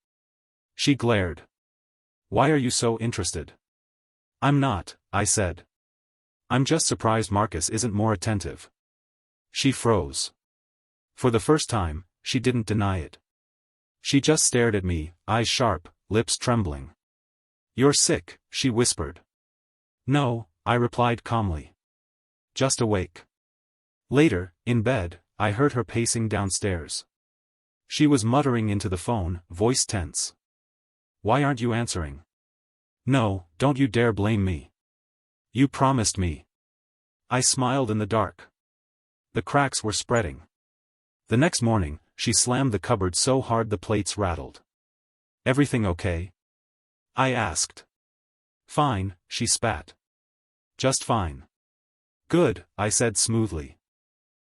A: She glared. "Why are you so interested?" "I'm not," I said. "I'm just surprised Marcus isn't more attentive." She froze. For the first time, she didn't deny it. She just stared at me, eyes sharp, lips trembling. "You're sick," she whispered. "No," I replied calmly. "Just awake." Later, in bed, I heard her pacing downstairs. She was muttering into the phone, voice tense. "Why aren't you answering?" "No, don't you dare blame me. You promised me." I smiled in the dark. The cracks were spreading. The next morning, she slammed the cupboard so hard the plates rattled. "Everything okay?" I asked. "Fine," she spat. "Just fine." "Good," I said smoothly.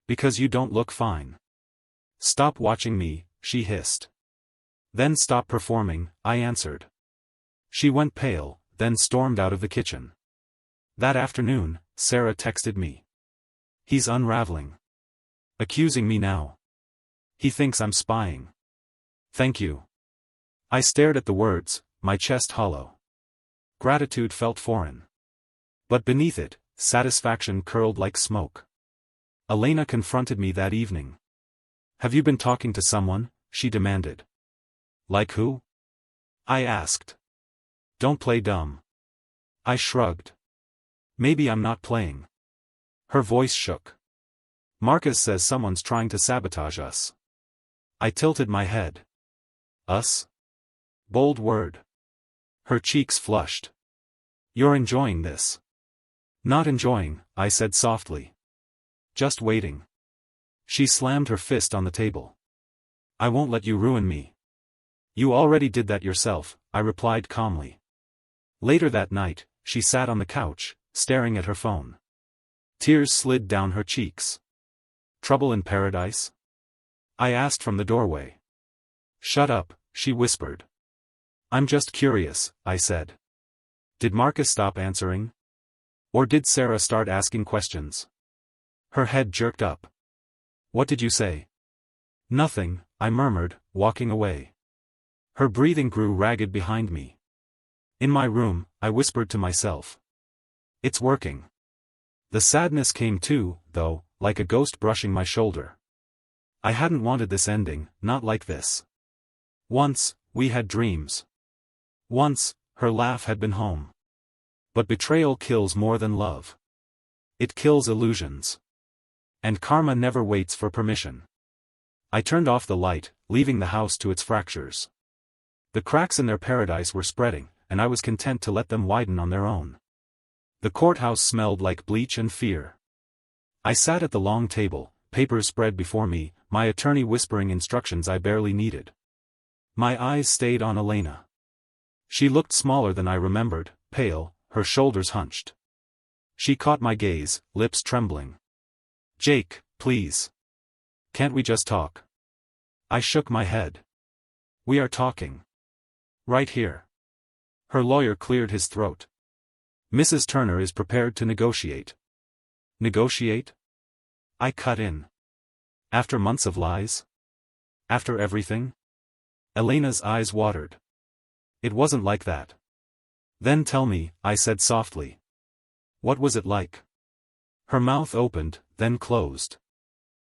A: "Because you don't look fine." "Stop watching me," she hissed. "Then stop performing," I answered. She went pale, then stormed out of the kitchen. That afternoon, Sarah texted me. "He's unraveling. Accusing me now. He thinks I'm spying. Thank you." I stared at the words, my chest hollow. Gratitude felt foreign. But beneath it, satisfaction curled like smoke. Elena confronted me that evening. "Have you been talking to someone?" she demanded. "Like who?" I asked. "Don't play dumb." I shrugged. "Maybe I'm not playing." Her voice shook. "Marcus says someone's trying to sabotage us." I tilted my head. "Us?" Bold word. Her cheeks flushed. "You're enjoying this." "Not enjoying," I said softly. "Just waiting." She slammed her fist on the table. "I won't let you ruin me." "You already did that yourself," I replied calmly. Later that night, she sat on the couch, staring at her phone. Tears slid down her cheeks. "Trouble in paradise?" I asked from the doorway. "Shut up," she whispered. "I'm just curious," I said. Did Marcus stop answering? Or did Sarah start asking questions? Her head jerked up. "What did you say?" "Nothing," I murmured, walking away. Her breathing grew ragged behind me. In my room, I whispered to myself. "It's working." The sadness came too, though, like a ghost brushing my shoulder. I hadn't wanted this ending, not like this. Once, we had dreams. Once, her laugh had been home. But betrayal kills more than love. It kills illusions. And karma never waits for permission. I turned off the light, leaving the house to its fractures. The cracks in their paradise were spreading, and I was content to let them widen on their own. The courthouse smelled like bleach and fear. I sat at the long table, papers spread before me, my attorney whispering instructions I barely needed. My eyes stayed on Elena. She looked smaller than I remembered, pale, her shoulders hunched. She caught my gaze, lips trembling. "Jake, please. Can't we just talk?" I shook my head. "We are talking. Right here." Her lawyer cleared his throat. "Mrs. Turner is prepared to negotiate." "Negotiate?" I cut in. "After months of lies? After everything?" Elena's eyes watered. "It wasn't like that." "Then tell me," I said softly. "What was it like?" Her mouth opened, then closed.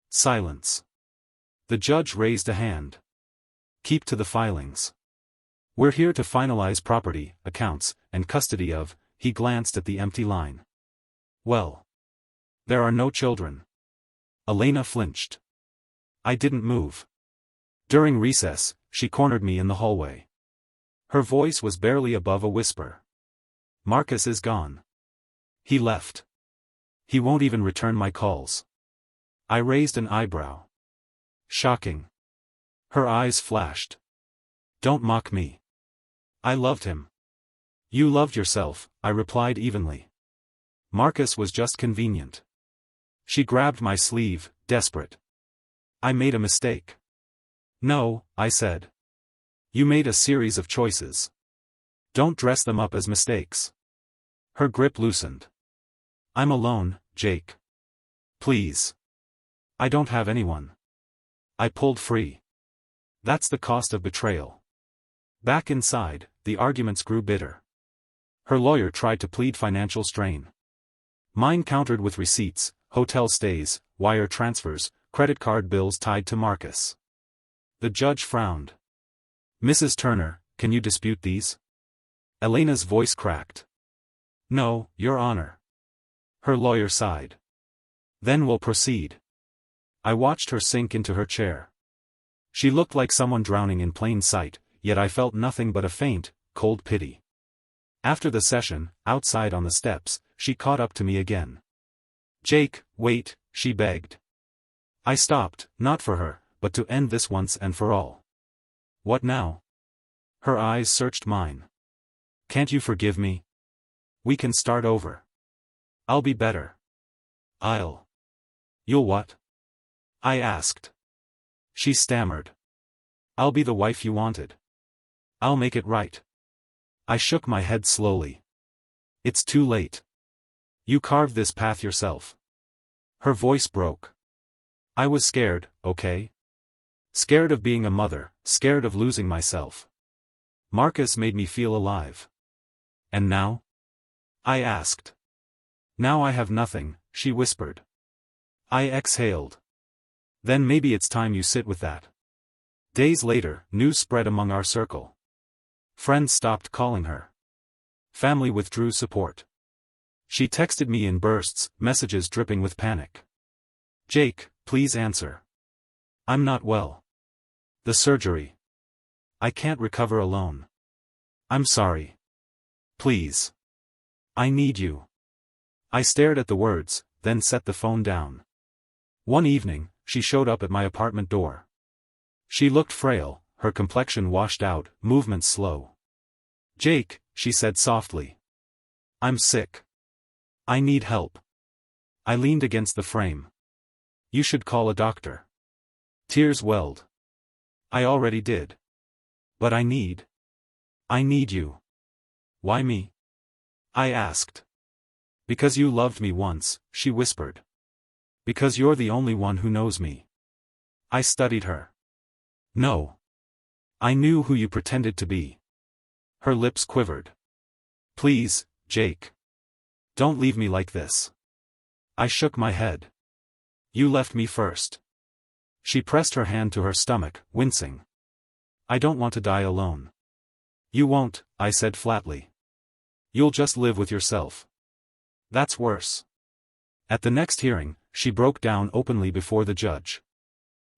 A: Silence. The judge raised a hand. "Keep to the filings. We're here to finalize property, accounts, and custody of," he glanced at the empty line. "Well. There are no children." Elena flinched. I didn't move. During recess, she cornered me in the hallway. Her voice was barely above a whisper. "Marcus is gone. He left. He won't even return my calls." I raised an eyebrow. "Shocking." Her eyes flashed. "Don't mock me. I loved him." "You loved yourself," I replied evenly. "Marcus was just convenient." She grabbed my sleeve, desperate. "I made a mistake." "No," I said. "You made a series of choices. Don't dress them up as mistakes." Her grip loosened. "I'm alone, Jake. Please. I don't have anyone." I pulled free. That's the cost of betrayal. Back inside, the arguments grew bitter. Her lawyer tried to plead financial strain. Mine countered with receipts, hotel stays, wire transfers, credit card bills tied to Marcus. The judge frowned. "Mrs. Turner, can you dispute these?" Elena's voice cracked. "No, Your Honor." Her lawyer sighed. "Then we'll proceed." I watched her sink into her chair. She looked like someone drowning in plain sight, yet I felt nothing but a faint, cold pity. After the session, outside on the steps, she caught up to me again. "Jake, wait," she begged. I stopped, not for her, but to end this once and for all. What now? Her eyes searched mine. Can't you forgive me? We can start over. I'll be better. You'll what? I asked. She stammered. I'll be the wife you wanted. I'll make it right. I shook my head slowly. It's too late. You carved this path yourself. Her voice broke. I was scared, okay? Scared of being a mother, scared of losing myself. Marcus made me feel alive. And now? I asked. Now I have nothing, she whispered. I exhaled. Then maybe it's time you sit with that. Days later, news spread among our circle. Friends stopped calling her. Family withdrew support. She texted me in bursts, messages dripping with panic. Jake, please answer. I'm not well. The surgery. I can't recover alone. I'm sorry. Please. I need you. I stared at the words, then set the phone down. One evening, she showed up at my apartment door. She looked frail, her complexion washed out, movements slow. Jake, she said softly. I'm sick. I need help. I leaned against the frame. You should call a doctor. Tears welled. I already did. But I need you. Why me? I asked. Because you loved me once, she whispered. Because you're the only one who knows me. I studied her. No. I knew who you pretended to be. Her lips quivered. Please, Jake. Don't leave me like this. I shook my head. You left me first. She pressed her hand to her stomach, wincing. I don't want to die alone. You won't, I said flatly. You'll just live with yourself. That's worse. At the next hearing, she broke down openly before the judge.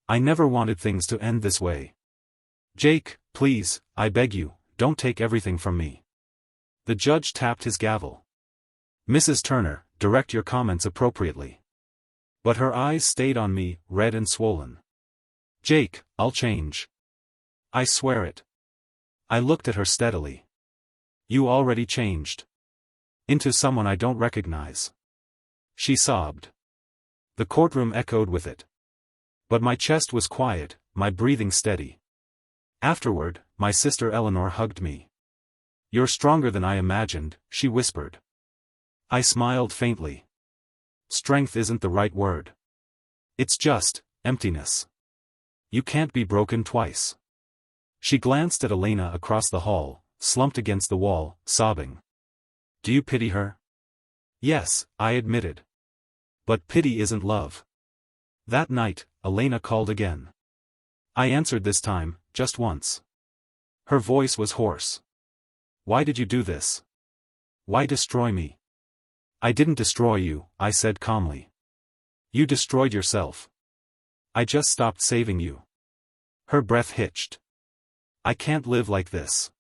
A: I never wanted things to end this way. Jake, please, I beg you, don't take everything from me. The judge tapped his gavel. Mrs. Turner, direct your comments appropriately. But her eyes stayed on me, red and swollen. Jake, I'll change. I swear it. I looked at her steadily. You already changed. Into someone I don't recognize. She sobbed. The courtroom echoed with it. But my chest was quiet, my breathing steady. Afterward, my sister Eleanor hugged me. You're stronger than I imagined, she whispered. I smiled faintly. Strength isn't the right word. It's just emptiness. You can't be broken twice. She glanced at Elena across the hall, slumped against the wall, sobbing. Do you pity her? Yes, I admitted. But pity isn't love. That night, Elena called again. I answered this time, just once. Her voice was hoarse. Why did you do this? Why destroy me? I didn't destroy you, I said calmly. You destroyed yourself. I just stopped saving you. Her breath hitched. I can't live like this.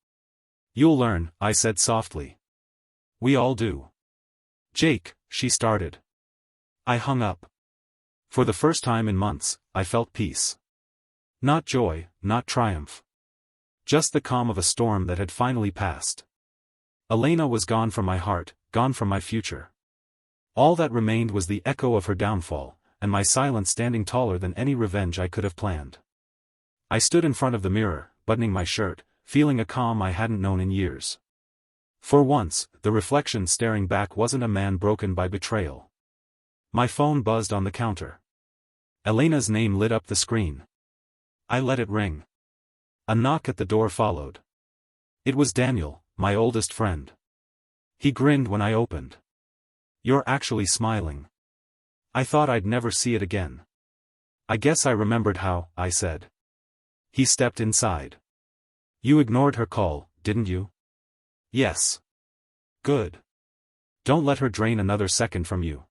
A: You'll learn, I said softly. We all do. Jake, she started. I hung up. For the first time in months, I felt peace. Not joy, not triumph. Just the calm of a storm that had finally passed. Elena was gone from my heart, gone from my future. All that remained was the echo of her downfall, and my silence standing taller than any revenge I could have planned. I stood in front of the mirror, buttoning my shirt, feeling a calm I hadn't known in years. For once, the reflection staring back wasn't a man broken by betrayal. My phone buzzed on the counter. Elena's name lit up the screen. I let it ring. A knock at the door followed. It was Daniel, my oldest friend. He grinned when I opened. You're actually smiling. I thought I'd never see it again. I guess I remembered how, I said. He stepped inside. You ignored her call, didn't you? Yes. Good. Don't let her drain another second from you.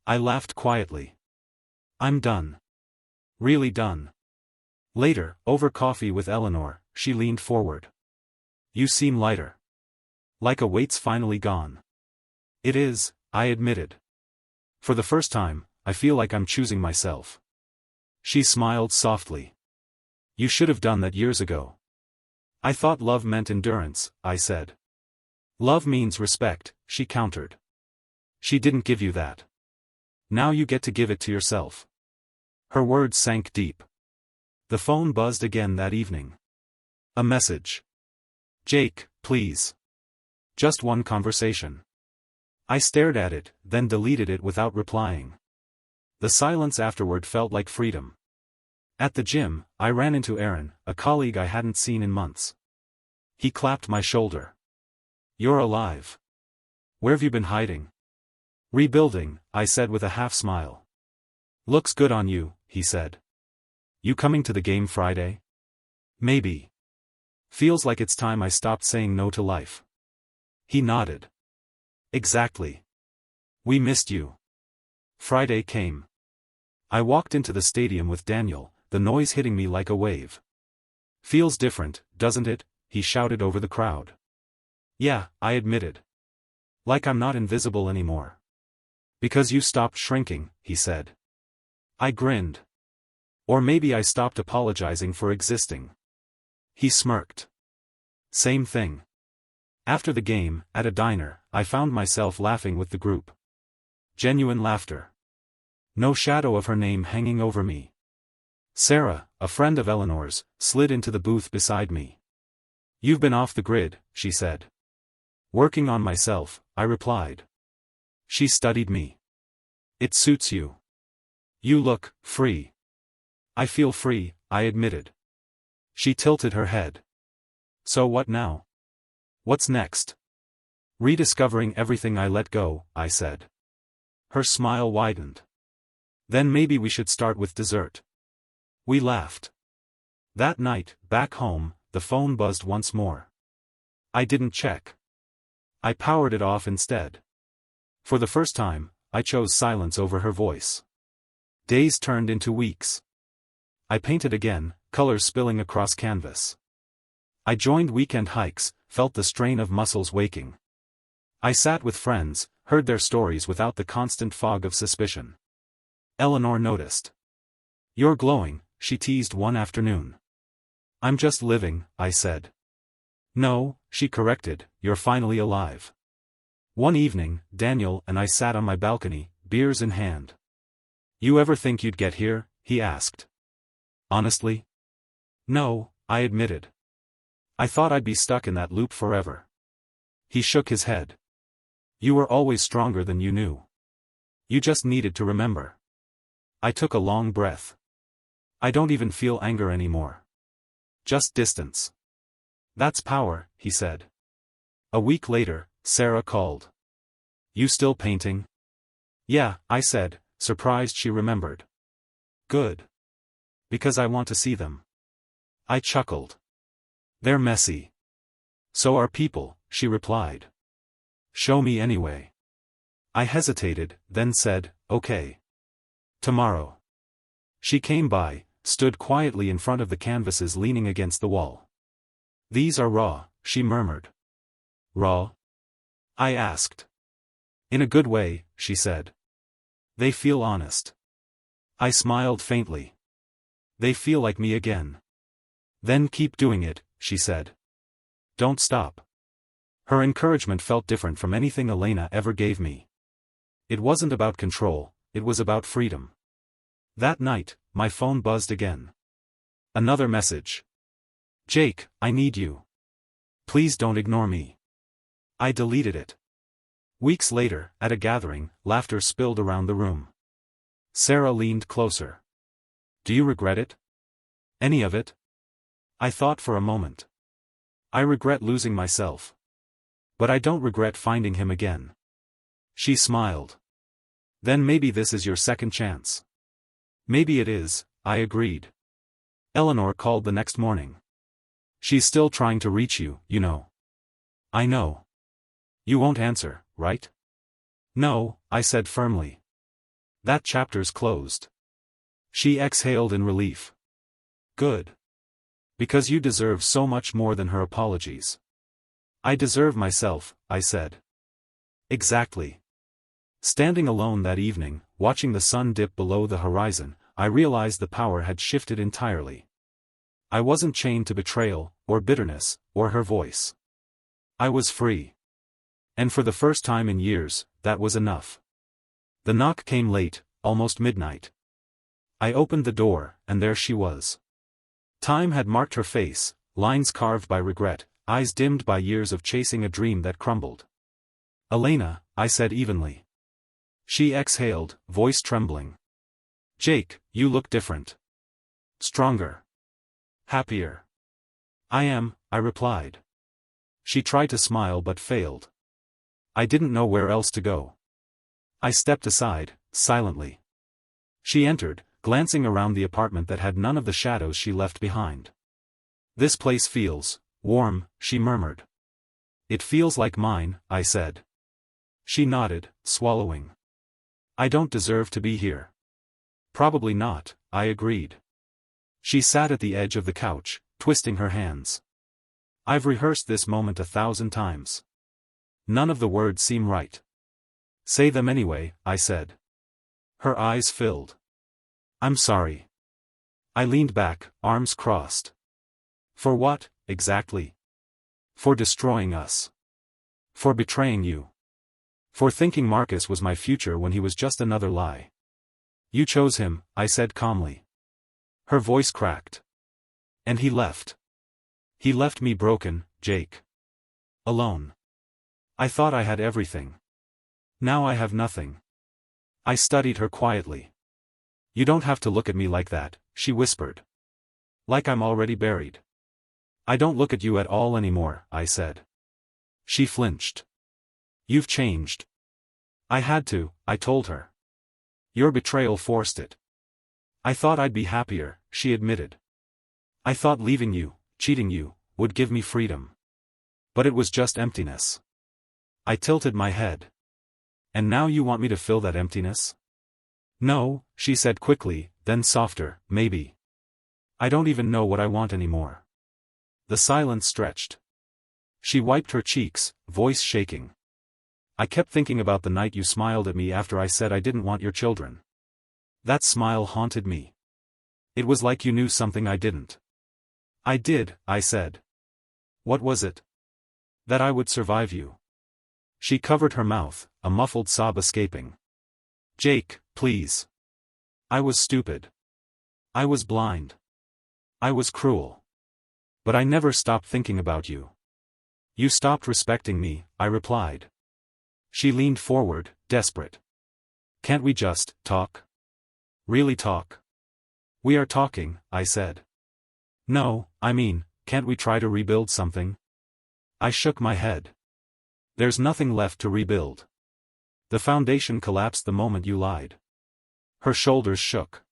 A: I laughed quietly. I'm done. Really done. Later, over coffee with Eleanor, she leaned forward. You seem lighter. Like a weight's finally gone. It is, I admitted. For the first time, I feel like I'm choosing myself. She smiled softly. You should have done that years ago. I thought love meant endurance, I said. Love means respect, she countered. She didn't give you that. Now you get to give it to yourself. Her words sank deep. The phone buzzed again that evening. A message. Jake, please. Just one conversation. I stared at it, then deleted it without replying. The silence afterward felt like freedom. At the gym, I ran into Aaron, a colleague I hadn't seen in months. He clapped my shoulder. You're alive. Where've you been hiding? Rebuilding, I said with a half smile. Looks good on you, he said. You coming to the game Friday? Maybe. Feels like it's time I stopped saying no to life. He nodded. Exactly. We missed you. Friday came. I walked into the stadium with Daniel, the noise hitting me like a wave. Feels different, doesn't it? He shouted over the crowd. Yeah, I admitted. Like I'm not invisible anymore. Because you stopped shrinking, he said. I grinned. Or maybe I stopped apologizing for existing. He smirked. Same thing. After the game, at a diner, I found myself laughing with the group. Genuine laughter. No shadow of her name hanging over me. Sarah, a friend of Eleanor's, slid into the booth beside me. You've been off the grid, she said. Working on myself, I replied. She studied me. It suits you. You look free. I feel free, I admitted. She tilted her head. So what now? What's next? Rediscovering everything I let go, I said. Her smile widened. Then maybe we should start with dessert. We laughed. That night, back home, the phone buzzed once more. I didn't check. I powered it off instead. For the first time, I chose silence over her voice. Days turned into weeks. I painted again, colors spilling across canvas. I joined weekend hikes, felt the strain of muscles waking. I sat with friends, heard their stories without the constant fog of suspicion. Eleanor noticed. You're glowing, she teased one afternoon. I'm just living, I said. No, she corrected, you're finally alive. One evening, Daniel and I sat on my balcony, beers in hand. You ever think you'd get here? He asked. Honestly? No, I admitted. I thought I'd be stuck in that loop forever. He shook his head. You were always stronger than you knew. You just needed to remember. I took a long breath. I don't even feel anger anymore. Just distance. That's power, he said. A week later, Sarah called. You still painting? Yeah, I said, surprised she remembered. Good. Because I want to see them. I chuckled. They're messy. So are people, she replied. Show me anyway. I hesitated, then said, okay. Tomorrow. She came by, stood quietly in front of the canvases leaning against the wall. These are raw, she murmured. Raw? I asked. In a good way, she said. They feel honest. I smiled faintly. They feel like me again. Then keep doing it, she said. Don't stop. Her encouragement felt different from anything Elena ever gave me. It wasn't about control, it was about freedom. That night, my phone buzzed again. Another message. Jake, I need you. Please don't ignore me. I deleted it. Weeks later, at a gathering, laughter spilled around the room. Sarah leaned closer. Do you regret it? Any of it? I thought for a moment. I regret losing myself. But I don't regret finding him again. She smiled. Then maybe this is your second chance. Maybe it is, I agreed. Eleanor called the next morning. She's still trying to reach you, you know. I know. You won't answer, right? No, I said firmly. That chapter's closed. She exhaled in relief. Good. Because you deserve so much more than her apologies. I deserve myself, I said. Exactly. Standing alone that evening, watching the sun dip below the horizon, I realized the power had shifted entirely. I wasn't chained to betrayal, or bitterness, or her voice. I was free. And for the first time in years, that was enough. The knock came late, almost midnight. I opened the door, and there she was. Time had marked her face, lines carved by regret, eyes dimmed by years of chasing a dream that crumbled. "Elena," I said evenly. She exhaled, voice trembling. "Jake, you look different. Stronger. Happier." "I am," I replied. She tried to smile but failed. I didn't know where else to go. I stepped aside, silently. She entered, glancing around the apartment that had none of the shadows she left behind. "This place feels warm," she murmured. "It feels like mine," I said. She nodded, swallowing. "I don't deserve to be here." "Probably not," I agreed. She sat at the edge of the couch, twisting her hands. "I've rehearsed this moment 1,000 times. None of the words seem right." "Say them anyway," I said. Her eyes filled. "I'm sorry." I leaned back, arms crossed. "For what, exactly?" "For destroying us. For betraying you. For thinking Marcus was my future when he was just another lie." "You chose him," I said calmly. Her voice cracked. "And he left. He left me broken, Jake. Alone. I thought I had everything. Now I have nothing." I studied her quietly. "You don't have to look at me like that," she whispered. "Like I'm already buried." "I don't look at you at all anymore," I said. She flinched. "You've changed." "I had to," I told her. "Your betrayal forced it." "I thought I'd be happier," she admitted. "I thought leaving you, cheating you, would give me freedom. But it was just emptiness." I tilted my head. "And now you want me to fill that emptiness?" "No," she said quickly, then softer, "maybe. I don't even know what I want anymore." The silence stretched. She wiped her cheeks, voice shaking. "I kept thinking about the night you smiled at me after I said I didn't want your children. That smile haunted me. It was like you knew something I didn't." "I did," I said. "What was it?" "That I would survive you." She covered her mouth, a muffled sob escaping. "Jake, please. I was stupid. I was blind. I was cruel. But I never stopped thinking about you." "You stopped respecting me," I replied. She leaned forward, desperate. "Can't we just talk? Really talk?" "We are talking," I said. "No, I mean, can't we try to rebuild something?" I shook my head. "There's nothing left to rebuild. The foundation collapsed the moment you lied." Her shoulders shook.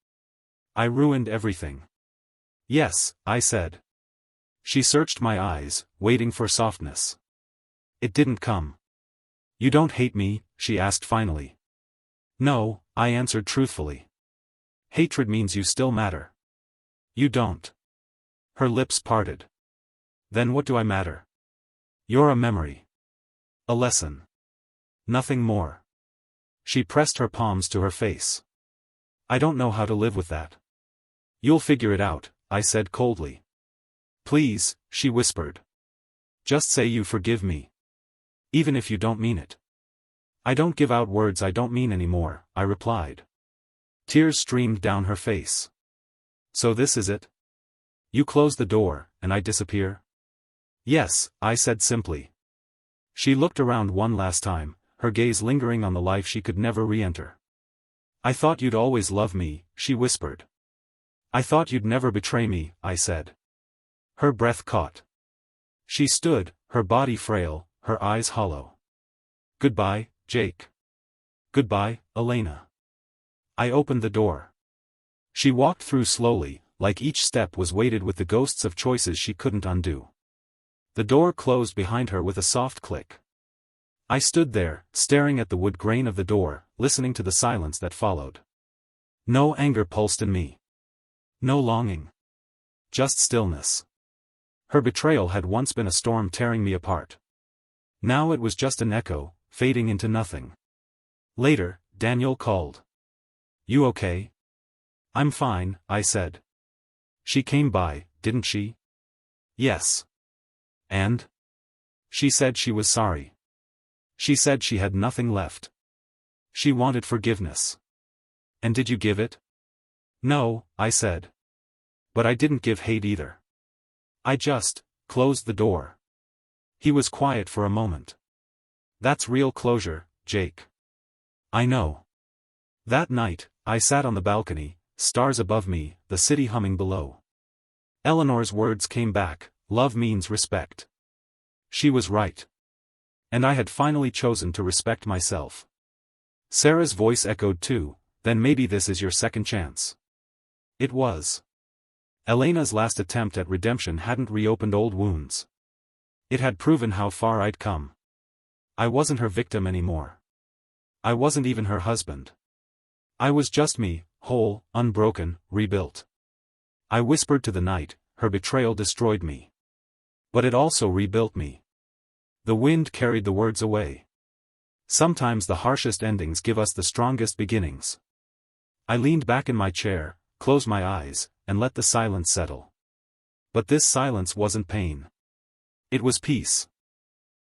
A: "I ruined everything." "Yes," I said. She searched my eyes, waiting for softness. It didn't come. "You don't hate me?" she asked finally. "No," I answered truthfully. "Hatred means you still matter." "You don't." Her lips parted. "Then what do I matter?" "You're a memory. A lesson. Nothing more." She pressed her palms to her face. "I don't know how to live with that." "You'll figure it out," I said coldly. "Please," she whispered. "Just say you forgive me. Even if you don't mean it." "I don't give out words I don't mean anymore," I replied. Tears streamed down her face. "So this is it? You close the door, and I disappear?" "Yes," I said simply. She looked around one last time, her gaze lingering on the life she could never re-enter. "I thought you'd always love me," she whispered. "I thought you'd never betray me," I said. Her breath caught. She stood, her body frail, her eyes hollow. "Goodbye, Jake. Goodbye, Elena." I opened the door. She walked through slowly, like each step was weighted with the ghosts of choices she couldn't undo. The door closed behind her with a soft click. I stood there, staring at the wood grain of the door, listening to the silence that followed. No anger pulsed in me. No longing. Just stillness. Her betrayal had once been a storm tearing me apart. Now it was just an echo, fading into nothing. Later, Daniel called. "You okay?" I'm fine, I said. She came by, didn't she? Yes. And? She said she was sorry. She said she had nothing left. She wanted forgiveness. And did you give it? No, I said. But I didn't give hate either. I just closed the door. He was quiet for a moment. That's real closure, Jake. I know. That night, I sat on the balcony, stars above me, the city humming below. Eleanor's words came back, love means respect. She was right. And I had finally chosen to respect myself. Sarah's voice echoed too, then maybe this is your second chance. It was. Elena's last attempt at redemption hadn't reopened old wounds. It had proven how far I'd come. I wasn't her victim anymore. I wasn't even her husband. I was just me, whole, unbroken, rebuilt. I whispered to the night, her betrayal destroyed me. But it also rebuilt me. The wind carried the words away. Sometimes the harshest endings give us the strongest beginnings. I leaned back in my chair, closed my eyes, and let the silence settle. But this silence wasn't pain. It was peace.